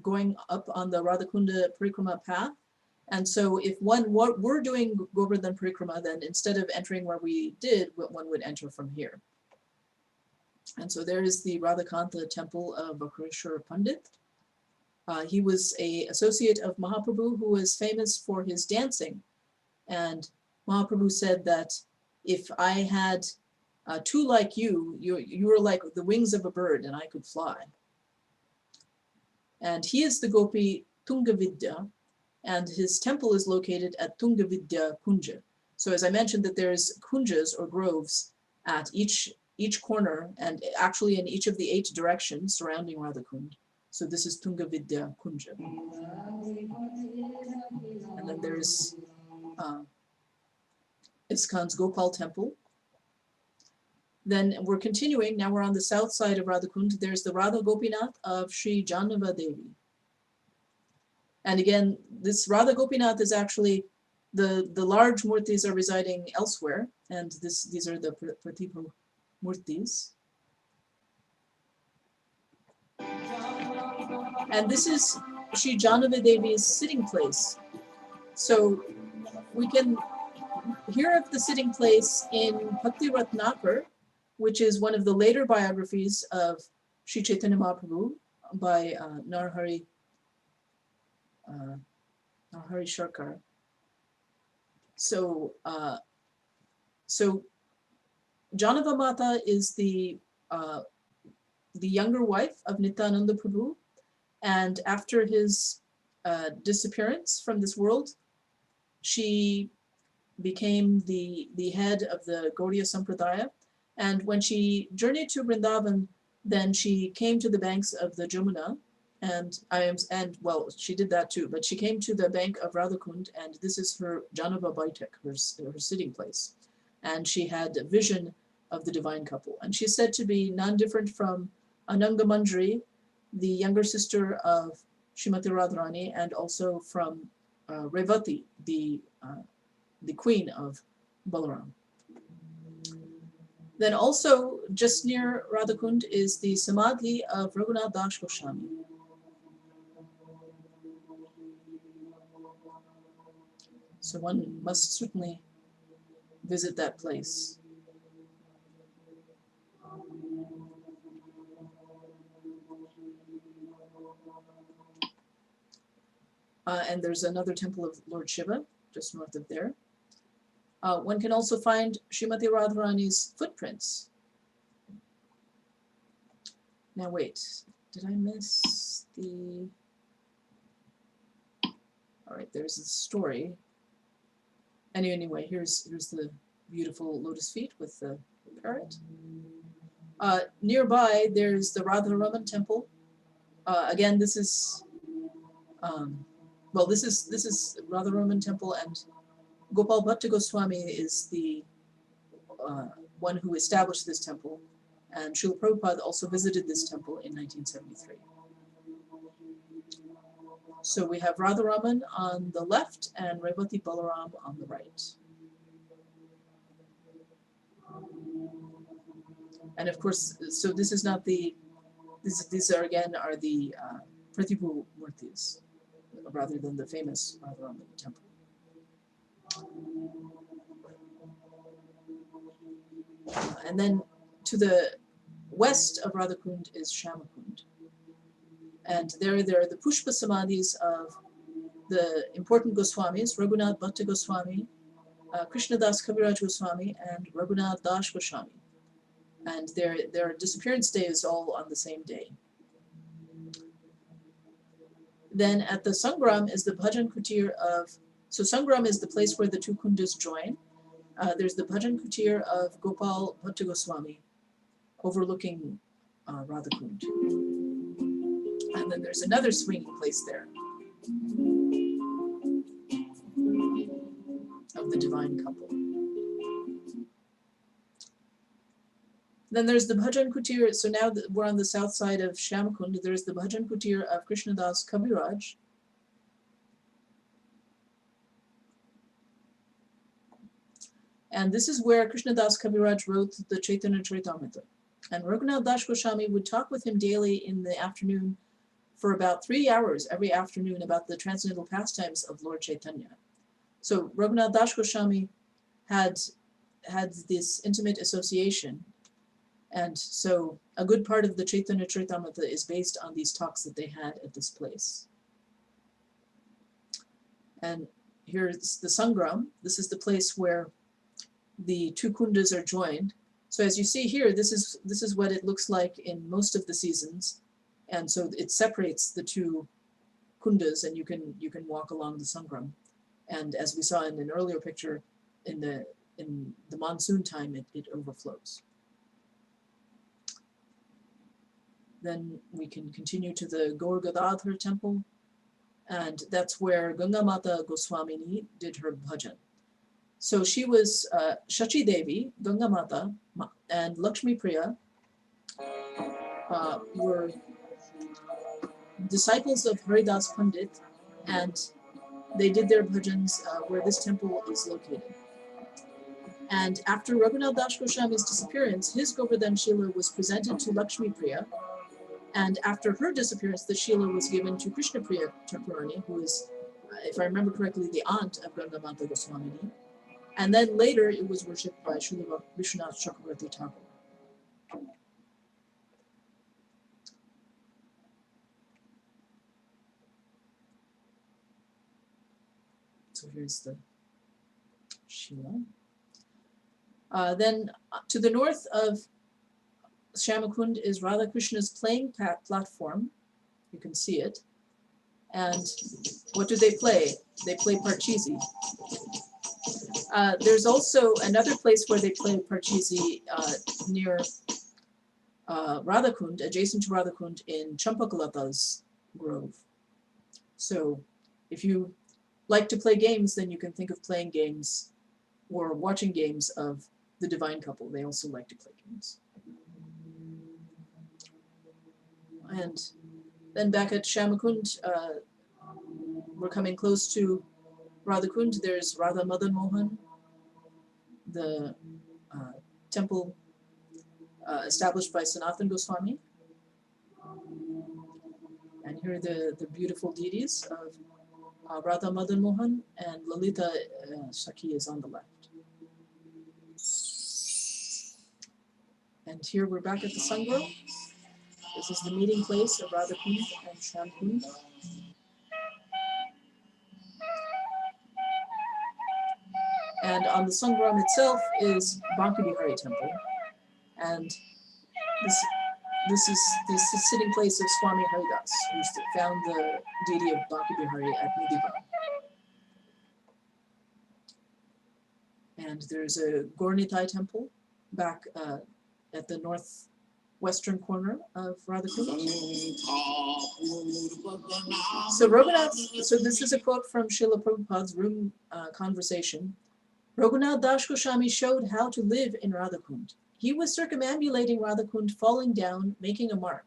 going up on the Rādhā Kuṇḍa Parikrama path. And so if one were doing Govardhan Parikrama, then instead of entering where we did, one would enter from here. And so there is the Radhakanta temple of Bakreshwar Pandit. He was an associate of Mahaprabhu who was famous for his dancing. And Mahaprabhu said that if I had two like you were like the wings of a bird and I could fly. And he is the Gopi Tungavidya, and his temple is located at Tungavidya Kunja. So as I mentioned, that there's kunjas or groves at each corner and actually in each of the 8 directions surrounding Rādhā Kuṇḍa. So this is Tungavidya Kunja. And then there's ISKCON's Gopal temple. Then we're continuing, now we're on the south side of Rādhā Kuṇḍa. There's the Radha Gopinath of Sri Jannava Devi. And again, this Radha Gopinath is actually, the large murtis are residing elsewhere, and these are the Pratibhu murtis. And this is Sri Jannava Devi's sitting place. So we can hear of the sitting place in Bhakti Ratnakar, which is one of the later biographies of Sri Chaitanya Mahaprabhu by Narhari Sharkar. So Janava Mata is the younger wife of Nityananda Prabhu, and after his disappearance from this world, she became the head of the Gaudiya Sampradaya. And when she journeyed to Vrindavan, then she came to the banks of the Jamuna, and well, she did that too, but she came to the bank of Radhakund, and this is her Janava Baitak, her sitting place. And she had a vision of the divine couple. And she's said to be none different from Ananga Manjari, the younger sister of Srimati Radharani, and also from Revati, the queen of Balaram. Then also just near Radhakund is the Samadhi of Raghunath Das Goswami. So one must certainly visit that place. And there's another temple of Lord Shiva just north of there. One can also find Srimati Radharani's footprints. Now wait, did I miss the... All right, there's the story. Anyway, here's the beautiful lotus feet with the parrot. Nearby, there's the Radharaman temple. Again, this is this is Radharaman temple, and Gopal Bhatta Goswami is the one who established this temple, and Srila Prabhupada also visited this temple in 1973. So we have Radharaman on the left and Revati Balaram on the right. And of course, so this is not the, these are again are the Pratibhu Murtis, rather than the famous Radharaman temple. And then to the west of Radhakund is Shyamakund. And there are the Pushpa Samadhis of the important Goswamis, Raghunath Bhatta Goswami, Krishnadas Kaviraj Goswami, and Raghunath Das Goswami. And their disappearance day is all on the same day. Then at the Sangram is the Bhajan Kutir of, so Sangram is the place where the two kundas join. There's the Bhajan Kutir of Gopal Bhatta Goswami overlooking Radhakund. And then there's another swinging place there of the divine couple. Then there's the Bhajan Kutir. So now that we're on the south side of Shyamakund, there's the Bhajan Kutir of Krishnadas Kaviraj. And this is where Krishnadas Kaviraj wrote the Chaitanya Charitamrita. And Raghunath Das Goswami would talk with him daily in the afternoon for about 3 hours every afternoon about the transcendental pastimes of Lord Chaitanya. So Raghunath Das Goswami had this intimate association. And so a good part of the Chaitanya Charitamrita is based on these talks that they had at this place. And here's the Sangram. This is the place where the two kundas are joined. So as you see here, this is what it looks like in most of the seasons. And so it separates the two kundas, and you can walk along the Sangram. And as we saw in an earlier picture, in the monsoon time, it overflows. Then we can continue to the Gaur Gadadhar temple, and that's where Ganga Mata Goswamini did her bhajan. So she was Shachi Devi, Ganga Mata, and Lakshmi Priya were disciples of Haridas Pandit, and they did their bhajans where this temple is located. And after Raghunath Das Goswami's disappearance, his Govardhan Shila was presented to Lakshmi Priya, and after her disappearance, the Shila was given to Krishna Priya Thakurani, who is, if I remember correctly, the aunt of Ganga Mata Goswamini. And then later it was worshipped by Srila Vishwanath Chakravarti Thakur. So here's the Shila. Then to the north of Shyamakund is Radha Krishna's playing platform. You can see it. And what do they play? They play Parcheesi. There's also another place where they play Parcheesi near Radhakund, adjacent to Radhakund in Champakalata's grove. So if you like to play games, then you can think of playing games or watching games of the divine couple. They also like to play games. And then back at Shyamakund, we're coming close to Radhakund. There's Radha Madan Mohan, the temple established by Sanatana Goswami. And here are the beautiful deities of Radha Madan Mohan, and Lalita Shaki is on the left. And here we're back at the Sangha. This is the meeting place of Radhakund and Shyamakund. And on the Sangram itself is Banki Bihari Temple. And this is the sitting place of Swami Haridas, who found the deity of Banki Bihari at Nidiva. And there's a Gaur-Nitai temple back at the northwestern corner of Radhakund. So this is a quote from Srila Prabhupada's room conversation. Raghunath Das Goswami showed how to live in Radhakund. He was circumambulating Radhakund, falling down, making a mark.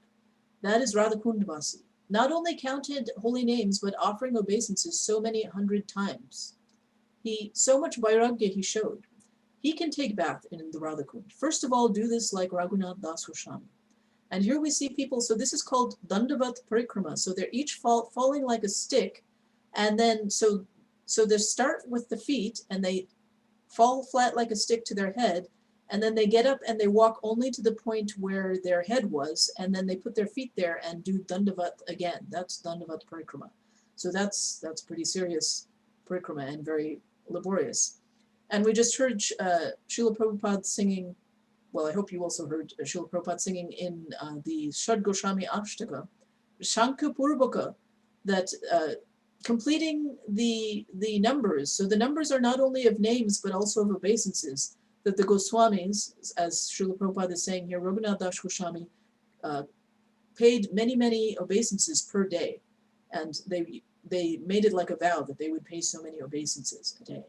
That is Radhakund Vasi. Not only counted holy names, but offering obeisances so many 100 times. So much vairagya he showed. He can take bath in the Radhakund. First of all, do this like Raghunath Das Goswami. And here we see people, so this is called Dandavat Parikrama. So they're each falling like a stick. And then, so they start with the feet and they fall flat like a stick to their head. And then they get up and they walk only to the point where their head was. And then they put their feet there and do Dandavat again. That's Dandavat Parikrama. So that's pretty serious parikrama and very laborious. And we just heard Srila Prabhupada singing, well, I hope you also heard Srila Prabhupada singing in the Shad Goswami Ashtaka, Shankha Purvaka, that completing the numbers. So the numbers are not only of names, but also of obeisances, that the Goswamis, as Srila Prabhupada is saying here, Raghunath Das Goswami paid many, many obeisances per day. And they made it like a vow that they would pay so many obeisances a day.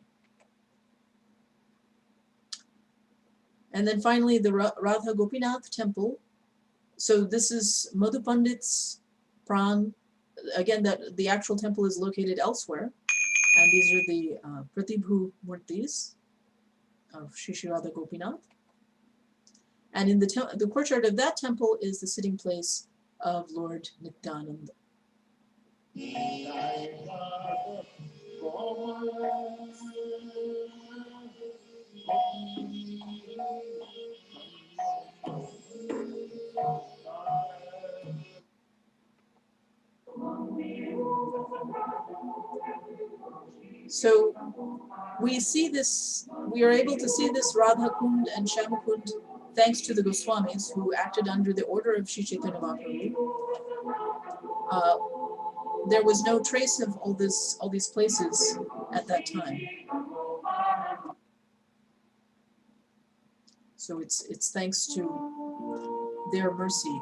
And then finally, the Rādhā Gopinath temple. So this is Madhu Pandit's pran. Again, that the actual temple is located elsewhere. And these are the Pratibhu Murtis of Shri Rādhā Gopinath. And in the courtyard of that temple is the sitting place of Lord Nityananda. So we see this, we are able to see this Radhakund and Shyamakund thanks to the Goswamis who acted under the order of Sri Chaitanya Mahaprabhu. There was no trace of all these places at that time. So it's thanks to their mercy.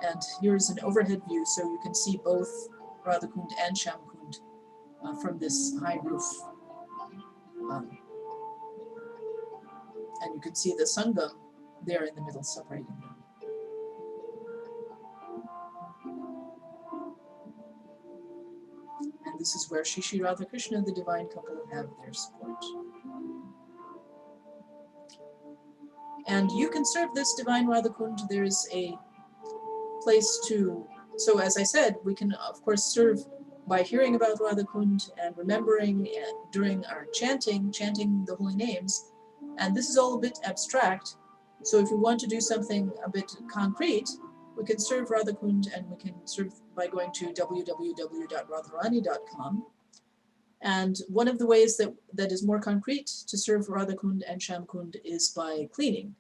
And here's an overhead view, so you can see both Radhakund and Shyamakund from this high roof. And you can see the Sangam there in the middle, separating them. And this is where Shri Radha Krishna, the divine couple, have their sport. And you can serve this divine Radhakund. There's a place to, so as I said, we can of course serve by hearing about Radhakund and remembering during our chanting the holy names. And this is all a bit abstract. So if we want to do something a bit concrete, we can serve Radhakund, and we can serve by going to www.radharani.com. And one of the ways that is more concrete to serve Radha Kund and Sham Kund is by cleaning.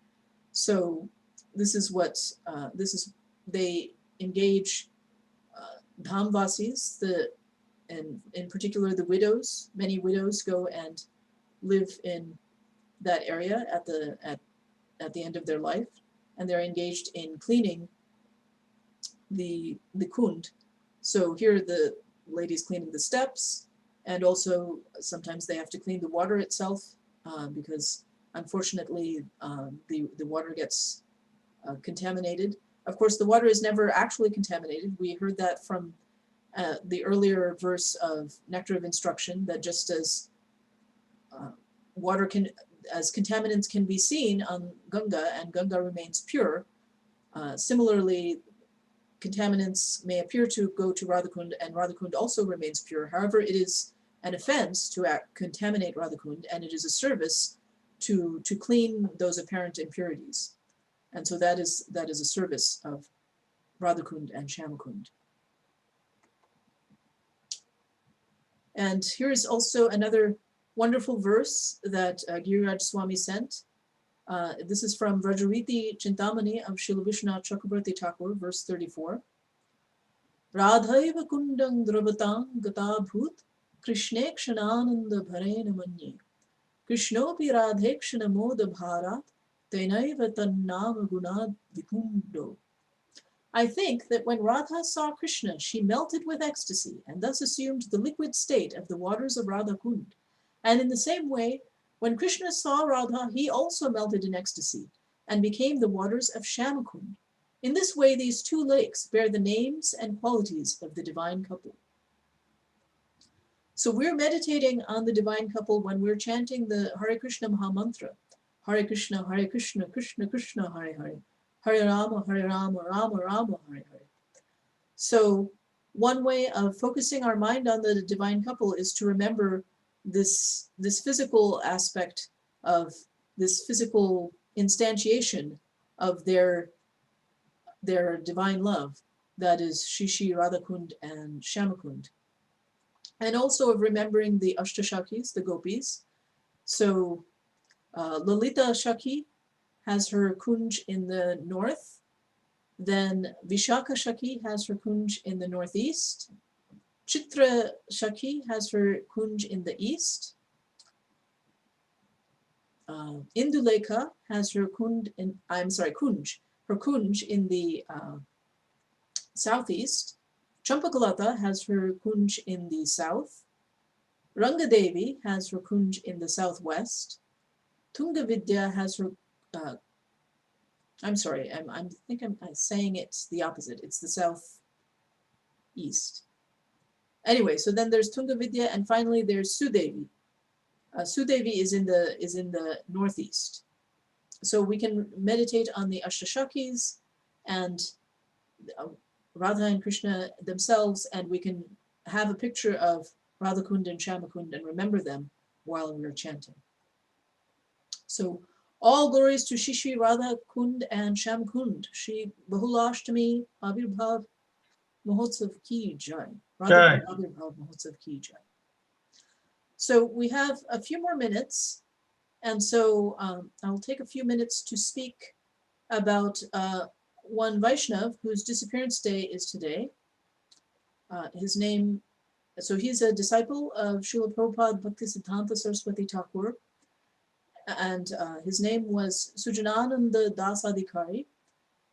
So this is they engage Dhamvasis, and in particular the widows. Many widows go and live in that area at the end of their life, and they're engaged in cleaning the kund. So here the ladies cleaning the steps, and also sometimes they have to clean the water itself because unfortunately the water gets contaminated. Of course, the water is never actually contaminated. We heard that from the earlier verse of Nectar of Instruction, that just as as contaminants can be seen on Ganga and Ganga remains pure, similarly, contaminants may appear to go to Radhakund and Radhakund also remains pure. However, it is an offense to contaminate Radhakund, and it is a service to clean those apparent impurities. And so that is a service of Radhakund and Shamakund. And here is also another wonderful verse that Giriraj Swami sent. This is from Vrajariti Chintamani of Srila Vishwanath Chakrabarti Thakur, verse 34. Rādhaiva kundang dravatang gata bhut Krishne kshanananda bharena manye Krishnopi radhe kshana moda bharat Tenaiva tannama gunad vikundo. I think that when Radha saw Krishna, she melted with ecstasy and thus assumed the liquid state of the waters of Radha Kund. And in the same way, when Krishna saw Radha, he also melted in ecstasy and became the waters of Shamakund. In this way, these two lakes bear the names and qualities of the divine couple. So we're meditating on the divine couple when we're chanting the Hare Krishna Mahamantra. Hare Krishna, Krishna Krishna, Hare Hare. Hare Rama, Rama Rama, Hare Hare. So one way of focusing our mind on the divine couple is to remember this physical aspect of this physical instantiation of their divine love, that is Shishi, Radhakund, and Shamakund. And also of remembering the Ashtashakis, the gopis. So Lalita Shaki has her kunj in the north. Then Vishaka Shaki has her kunj in the northeast. Chitra Shaki has her kunj in the east. Indulekha has her kunj in the southeast. Champakalata has her kunj in the south. Rangadevi has her kunj in the southwest. Tungavidya has her, I think I'm saying it the opposite. It's the southeast. Anyway, so then there's Tungavidya, and finally there's Sudevi. Sudevi is in the northeast. So we can meditate on the Ashtashakis and Radha and Krishna themselves, and we can have a picture of Radhakund and Shamakund and remember them while we're chanting. So all glories to Shishi, Radha Kund and Shamakund. Shri Bahulashtami Avirbhav Mahotsav Ki Jai. Radha Avirbhav Mahotsav Ki Jai. So we have a few more minutes, and so I'll take a few minutes to speak about one Vaishnav whose disappearance day is today. He's a disciple of Srila Prabhupada Bhaktisiddhanta Saraswati Thakur, and his name was Sujanananda Dasadikari.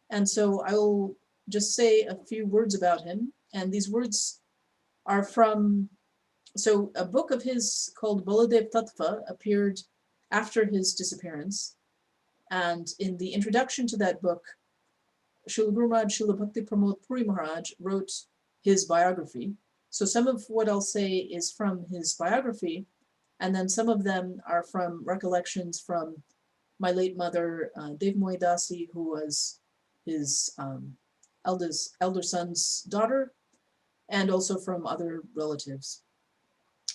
And so I will just say a few words about him, and these words are from, so a book of his called Baladev Tattva appeared after his disappearance, and in the introduction to that book, Srila Guru Maharaj, Srila Bhakti Pramod Puri Maharaj wrote his biography. So some of what I'll say is from his biography, and then some of them are from recollections from my late mother, Devi Dasi, who was his elder son's daughter, and also from other relatives.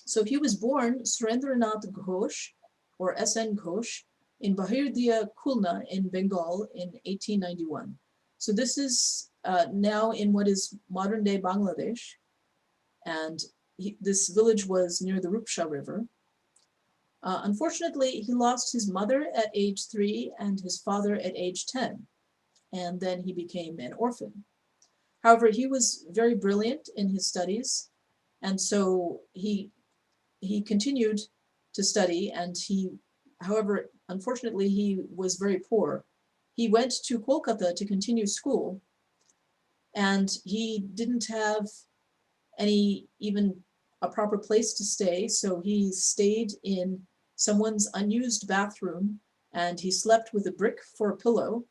So he was born Surendranath Ghosh, or S.N. Ghosh, in Bahirdia, Khulna in Bengal in 1891. So this is now in what is modern-day Bangladesh, and this village was near the Rupsha River. Unfortunately, he lost his mother at age 3 and his father at age 10, and then he became an orphan. However, he was very brilliant in his studies, and so he continued to study, and however, unfortunately, he was very poor. He went to Kolkata to continue school, and he didn't have even a proper place to stay, so he stayed in someone's unused bathroom, and he slept with a brick for a pillow.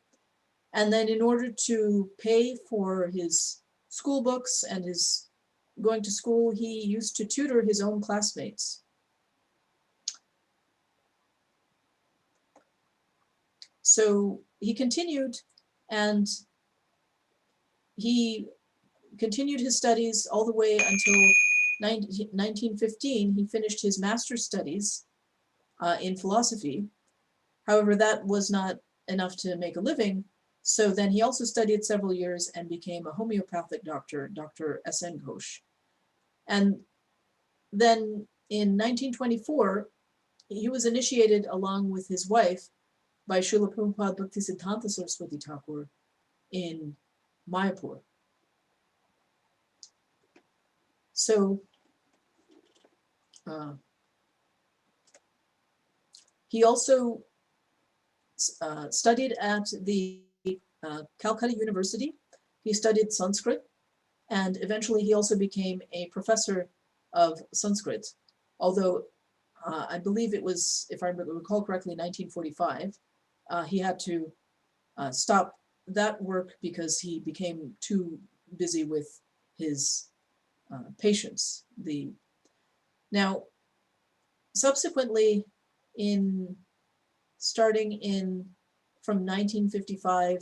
And then in order to pay for his school books and his going to school, he used to tutor his own classmates. So he continued, and he continued his studies all the way until 1915. He finished his master's studies in philosophy. However, that was not enough to make a living. So then he also studied several years and became a homeopathic doctor, Dr. S.N. Ghosh. And then in 1924, he was initiated along with his wife by Srila Prabhupada Bhaktisiddhanta Saraswati Thakur in Mayapur. So he also studied at the Calcutta University. He studied Sanskrit, and eventually he also became a professor of Sanskrit, although I believe it was, if I recall correctly, 1945. He had to stop that work because he became too busy with his patients. Now, subsequently, starting from 1955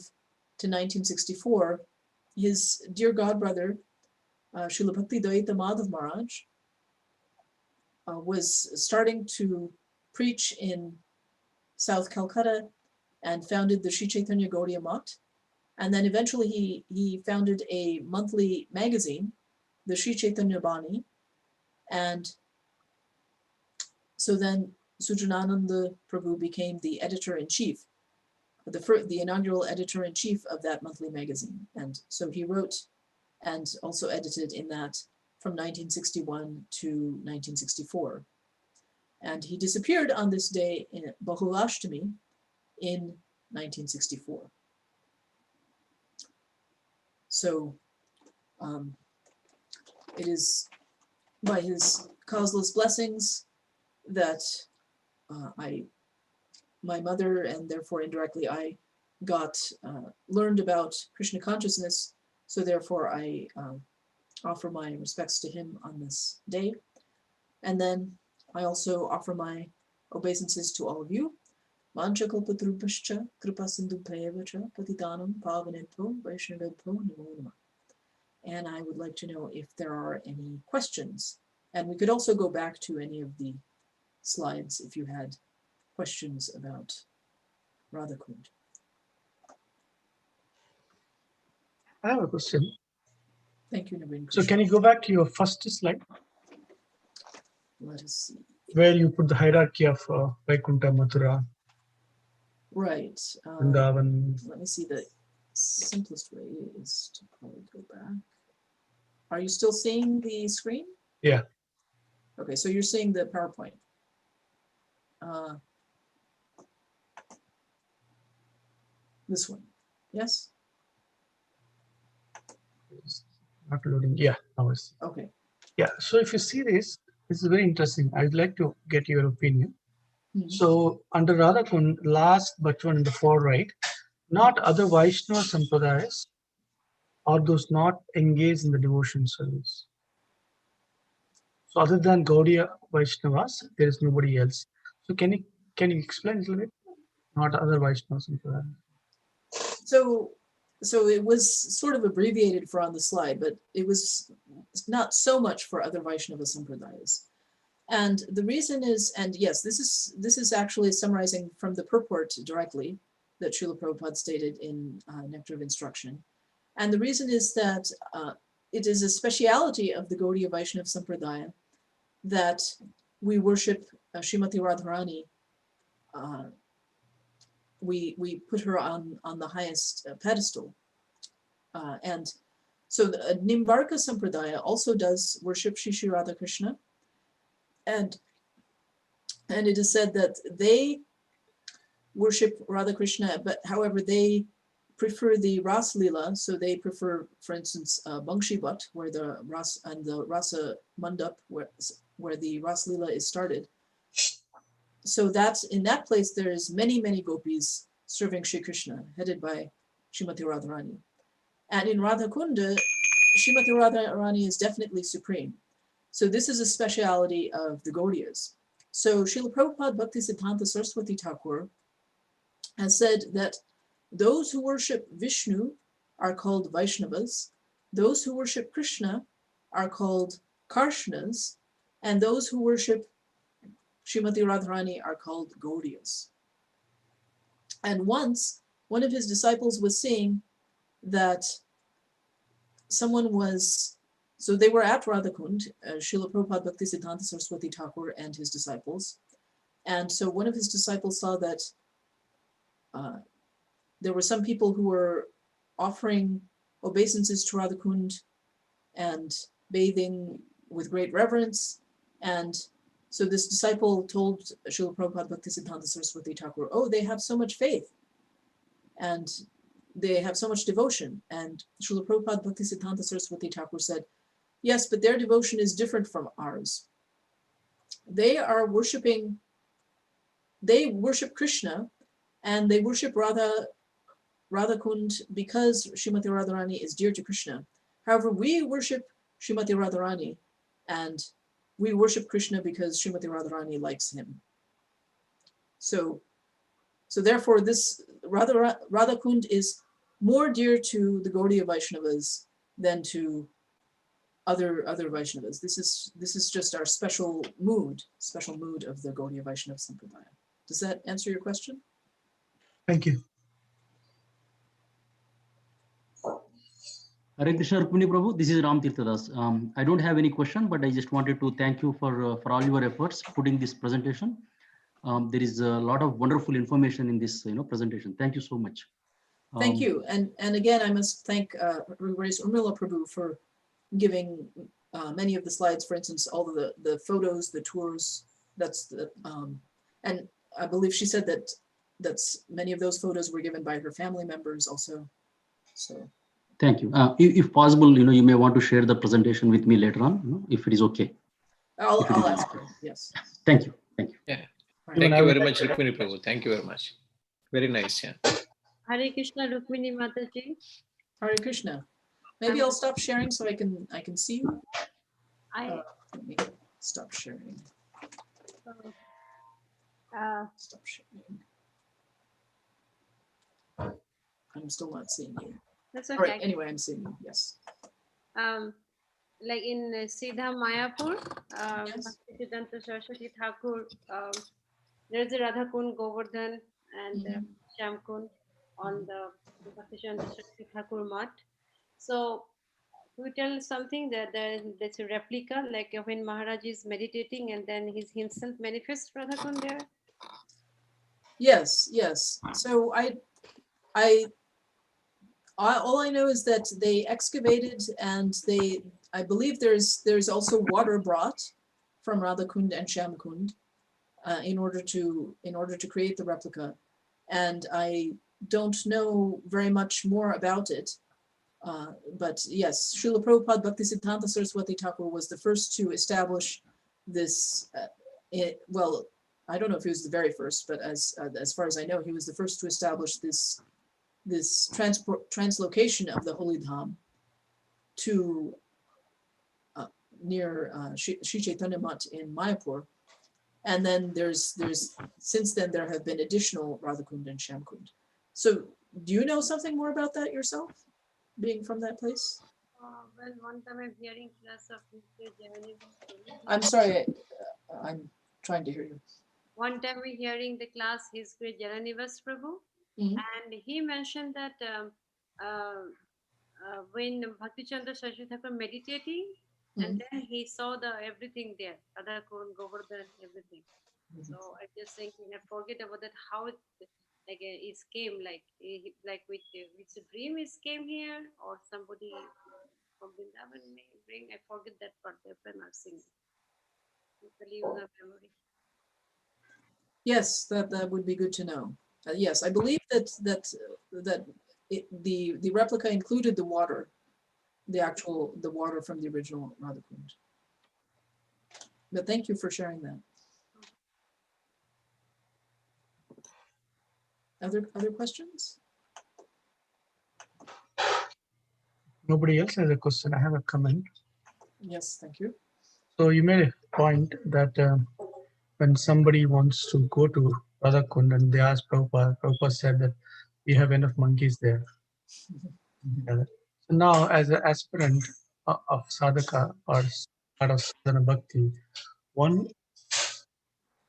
to 1964, his dear godbrother, Srila Bhakti Daita Madhav Maharaj, was starting to preach in South Calcutta and founded the Sri Chaitanya Gaudiya Math. And then eventually he founded a monthly magazine, the Sri Chaitanya Bani. And so then Sujanananda Prabhu became the editor-in-chief, the inaugural editor-in-chief of that monthly magazine. And so he wrote and also edited in that from 1961 to 1964. And he disappeared on this day in Bahulashtami in 1964. So it is by his causeless blessings that my mother, and therefore indirectly I, learned about Krishna consciousness. So therefore I offer my respects to him on this day. And then I also offer my obeisances to all of you. Manchakalpatrupascha kripasindubhyevacha patitanam pavanebhyo vaishnavebhyo namo namah. And I would like to know if there are any questions. And we could also go back to any of the slides if you had questions about Rādhā Kuṇḍa. I have a question. Thank you, Naveen. So can you go back to your first slide Let us see. where you put the hierarchy of Vaikuntha, Mathura, Right. Vrindavan? Let me see. The simplest way is to probably go back. Are you still seeing the screen? Yeah. Okay, so you're seeing the PowerPoint. This one, yes? Not loading. Yeah, now it's. Okay. Yeah, so if you see this is very interesting. I'd like to get your opinion. Mhm. So under Rādhā Kuṇḍa, last but one in the far right, not other Vaishnava Sampradayas or those not engaged in the devotion service. So other than Gaudiya Vaishnavas, there is nobody else. So can you explain a little bit? Not other Vaishnava Sampradayas. So it was sort of abbreviated for on the slide, but it was not so much for other Vaishnava Sampradayas. And the reason is, and yes, this is actually summarizing from the purport directly that Srila Prabhupada stated in Nectar of Instruction. And the reason is that it is a speciality of the Gaudiya Vaishnava Sampradaya that we worship Srimati Radharani. We put her on the highest pedestal. And so the Nimbarka Sampradaya also does worship Shri Radha Krishna. And it is said that they worship Radha Krishna, but however, they prefer the Ras Lila. So they prefer, for instance, Bangshi Bhat, where the Ras and the Rasa Mandap, where the Ras Lila is started. So that's in that place, there's many gopis serving Shri Krishna, headed by Srimati Radharani. And in Radha Kuṇḍa, Srimati Radharani is definitely supreme. So this is a speciality of the Gaudiyas. So Srila Prabhupada Bhaktisiddhanta Saraswati Thakur has said that those who worship Vishnu are called Vaishnavas, those who worship Krishna are called Karshnas, and those who worship Srimati Radharani are called Gaudiyas. And once, one of his disciples was saying that someone was, so they were at Radha Kuṇḍa, Srila Prabhupada Bhaktisiddhanta Saraswati Thakur and his disciples. And so one of his disciples saw that there were some people who were offering obeisances to Radha Kuṇḍa and bathing with great reverence. And so this disciple told Srila Prabhupada Bhaktisiddhanta Saraswati Thakur, oh, they have so much faith and they have so much devotion. And Srila Prabhupada Bhaktisiddhanta Saraswati Thakur said, yes, but their devotion is different from ours. They worship Krishna and they worship Radha Kuṇḍa because Srimati Radharani is dear to Krishna. However, we worship Srimati Radharani and we worship Krishna because Srimati Radharani likes him. So therefore this Radha Kuṇḍa is more dear to the Gaudiya Vaishnavas than to other Vaishnavas. This is just our special mood of the Gaudiya Vaishnava Sampradaya. Does that answer your question? Thank you. Hare Krishna Rukmini Prabhu, this is Ram Tirthadas. I don't have any question, but I just wanted to thank you for all your efforts putting this presentation. There is a lot of wonderful information in this presentation. Thank you so much. Thank you. And again, I must thank Urmila Prabhu for giving many of the slides, for instance, all of the photos, the tours, and I believe she said that many of those photos were given by her family members also. So. Thank you. If possible, you may want to share the presentation with me later on, if it is okay. I'll ask her. Yes. Thank you. Thank you. Yeah. Right. Thank you very much, Rukmini Prabhu. Thank you very much. Very nice. Yeah. Hare Krishna Rukmini Mataji. Hare Krishna. Maybe I'll stop sharing so I can see you. Let me stop sharing. Stop sharing. I'm still not seeing you. That's All okay. right. Anyway, I'm seeing you. Yes. Like in Siddha Mayapur, Yes. Bhaktisiddhanta Saraswati Thakur, there's a Radha Kuṇḍa Govardhan and Shyam Kuṇḍa on the Bhaktisiddhanta Saraswati Thakur mat. So we tell something that there's a replica, like when Maharaj is meditating and then he himself manifests Radha Kuṇḍa there. Yes. So all I know is that they excavated and I believe there's also water brought from Radha Kuṇḍa and Shyam Kuṇḍa in order to create the replica. And I don't know very much more about it. But yes, Srila Prabhupada Bhaktisiddhanta Saraswati Thakur was the first to establish this. Well, I don't know if he was the very first, but as far as I know, he was the first to establish this translocation of the Holy Dham to near Shri Chaitanya Mat in Mayapur. And then since then there have been additional Radha Kuṇḍa and Shyam Kuṇḍa. So do you know something more about that yourself, being from that place? Well, one time I'm hearing class of I'm sorry, I'm trying to hear you. One time we're hearing the class, His Great Jalanivas Prabhu, Mhm. and he mentioned that when Bhakti Chandra Saraswati Thakur meditating, and then he saw the everything there, Rādhā Kund, Govardhan, everything. So I just thinking, I forget about that, how it like it came, like like with which dream is came here, or somebody from Vrindavan may bring. I forget that part. Therefore, I'm asking. Totally use of memory. Yes, that would be good to know. Yes, I believe that the replica included the water, the water from the original Rādhā Kund. But thank you for sharing that. Other questions? Nobody else has a question. I have a comment. Yes, thank you. So you made a point that when somebody wants to go to Rādhā Kund and they ask Prabhupada, Prabhupada said that we have enough monkeys there. So now, as an aspirant of sadhaka or part of sadhana bhakti, one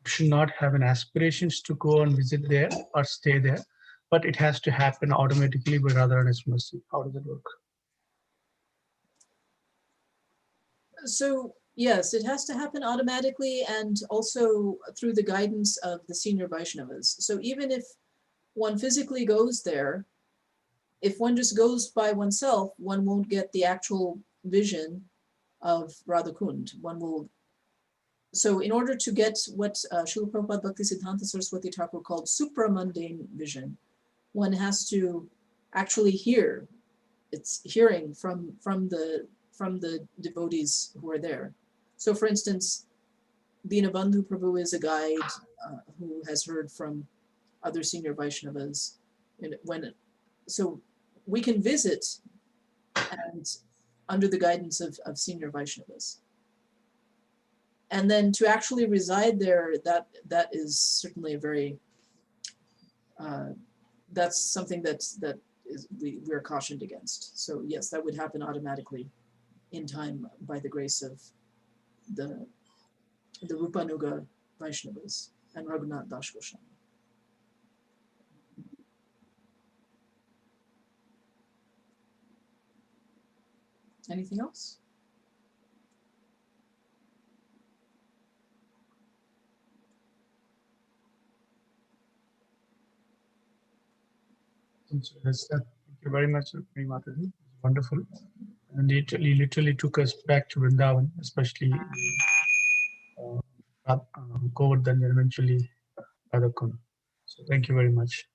should not have an aspirations to go and visit there or stay there, but it has to happen automatically by Radharani's mercy. How does it work? So yes, it has to happen automatically and also through the guidance of the senior Vaishnavas. So even if one physically goes there, if one just goes by oneself, one won't get the actual vision of Rādhā Kund. One will. So in order to get what Srila Prabhupada Bhaktisiddhanta Saraswati Thakur called supramundane vision, one has to actually hear. It's hearing from the devotees who are there. So for instance, Dinabandhu Prabhu is a guide who has heard from other senior Vaishnavas. So we can visit and under the guidance of senior Vaishnavas. And then to actually reside there, that is certainly a very, that's something that we're cautioned against. So yes, that would happen automatically in time by the grace of the Rupanuga Vaishnavas and Raghunath Das Goswami. Anything else? Thank you very much, Rukmini Mataji. Wonderful. And it literally took us back to Vrindavan, especially Govardhan and eventually Rādhā Kund. So thank you very much.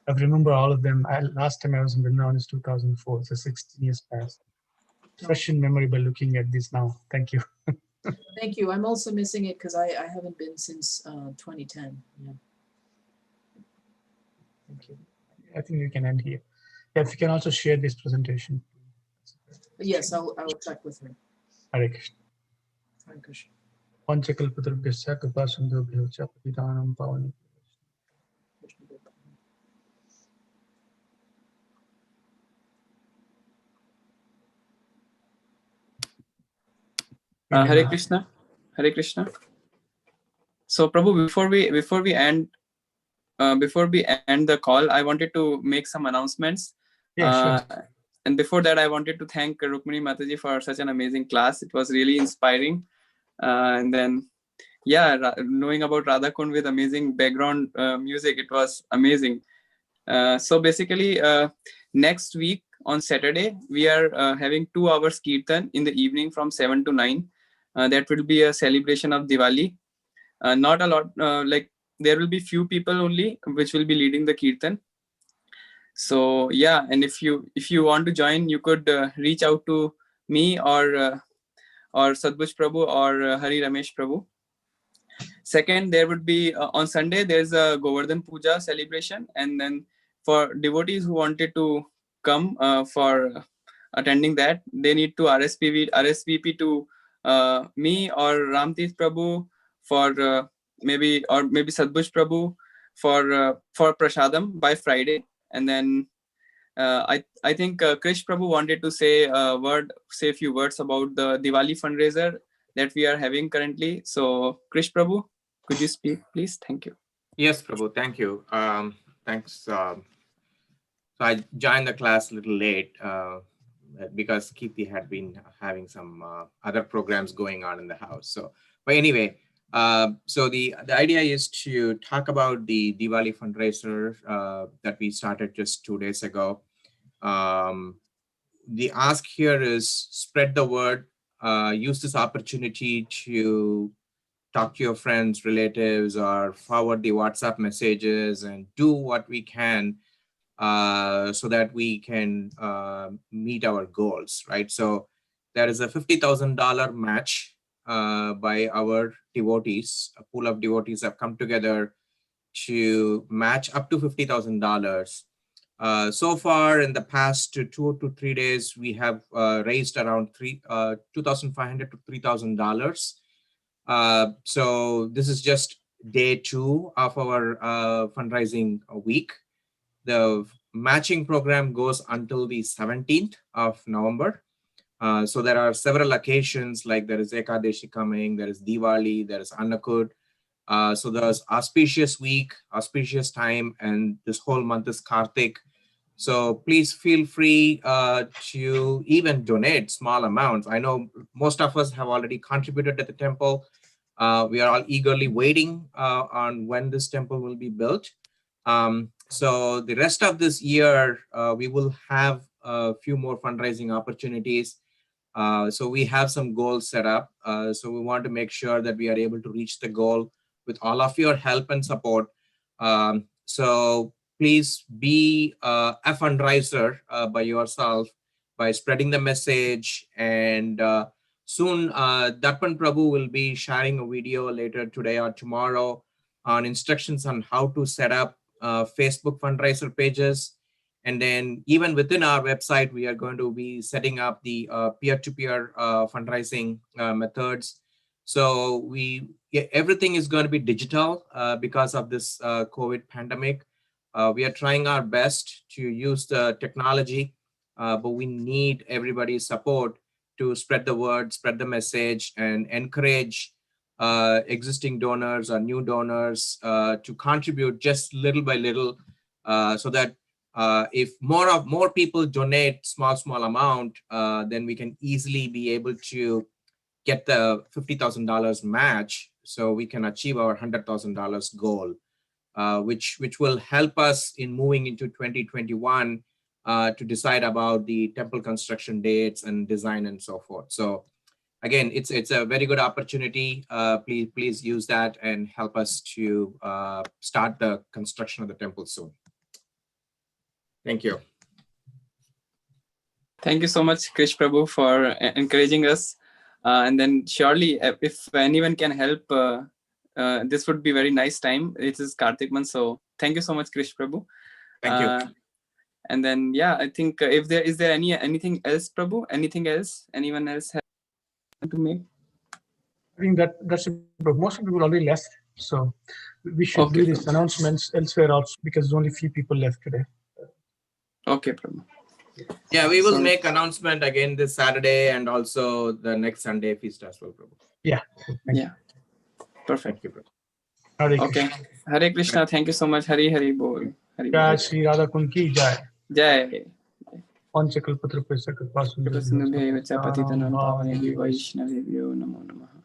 I remember all of them. Last time I was in Vrindavan is 2004, so 16 years past. Fresh in memory by looking at this now. Thank you. Thank you. I'm also missing it because I haven't been since 2010. Yeah. Thank you. I think we can end here. Yeah, if you can also share this presentation. But yes, I'll check with her. Hare Krishna. Hare Krishna. Panchakalpatarubhyasya kripasindhubhyo cha patitanam pavane. Hare Krishna. Hare Krishna. So Prabhu, before we end the call, I wanted to make some announcements. Yeah, sure. And before that, I wanted to thank Rukmini Mataji for such an amazing class. It was really inspiring. And then, yeah, knowing about Rādhā Kund with amazing background music, it was amazing. So basically, next week on Saturday, we are having 2 hours Kirtan in the evening from 7 to 9. That will be a celebration of Diwali. Not a lot, like there will be few people only which will be leading the Kirtan. So yeah, and if you want to join, you could reach out to me or Sadbuj Prabhu or Hari Ramesh Prabhu. Second, there would be on Sunday there's a Govardhan Puja celebration, and then for devotees who wanted to come for attending that, they need to RSVP to me or Ramtirth Prabhu for maybe Sadbuj Prabhu for Prasadam by Friday. And then I think Krish Prabhu wanted to say a few words about the Diwali fundraiser that we are having currently. So Krish Prabhu, could you speak, please? Thank you. Yes, Prabhu. Thank you. Thanks. So I joined the class a little late because Kirti had been having some other programs going on in the house. So, but anyway, so the idea is to talk about the Diwali fundraiser that we started just 2 days ago. The ask here is spread the word, use this opportunity to talk to your friends, relatives, or forward the WhatsApp messages and do what we can so that we can meet our goals, right? So there is a $50,000 match by our devotees. A pool of devotees have come together to match up to $50,000. So far in the past 2 to 3 days, we have raised around $2,500 to $3,000. So this is just day 2 of our fundraising week. The matching program goes until the 17th of November. So there are several occasions, like there is Ekadeshi coming, there is Diwali, there is Annakud. So there's auspicious week, auspicious time, and this whole month is Kartik. So please feel free to even donate small amounts. I know most of us have already contributed to the temple. We are all eagerly waiting on when this temple will be built. So the rest of this year, we will have a few more fundraising opportunities. So we have some goals set up. So we want to make sure that we are able to reach the goal with all of your help and support. So please be a fundraiser by yourself by spreading the message. And soon, Darpan Prabhu will be sharing a video later today or tomorrow on instructions on how to set up Facebook fundraiser pages. And then even within our website, we are going to be setting up the peer-to-peer fundraising methods. So everything is going to be digital because of this COVID pandemic. We are trying our best to use the technology, but we need everybody's support to spread the word, spread the message, and encourage existing donors or new donors to contribute just little by little, so that if more people donate small amount, then we can easily be able to get the $50,000 match, so we can achieve our $100,000 goal, which will help us in moving into 2021 to decide about the temple construction dates and design and so forth. So again, it's a very good opportunity. Please use that and help us to start the construction of the temple soon. Thank you. Thank you so much, Krish Prabhu, for encouraging us. And then surely, if anyone can help, this would be very nice time. It is Kartik month, so thank you so much, Krish Prabhu. Thank you. And then, yeah, I think if there is anything else, Prabhu, anything else, anyone else have to make? I think that's most of the people already left, so we should do these announcements elsewhere also, because there's only few people left today. Okay, Prabhu. Yeah, we will make announcement again this Saturday and also the next Sunday feast as well, Prabhu. Yeah. Yeah. Perfect. Thank you, Prabhu. Hare Okay. Krishna. Hare Krishna. Thank you so much. Hari Bol. Hari Jai Bol. Shri Rādhā Kuṇḍa ki Jai. Jai. Panchakalpatra Sakatpasun. Kripasindhubhyo vacha patitanam pavanebhyo vaishnavebhyo namo namaha.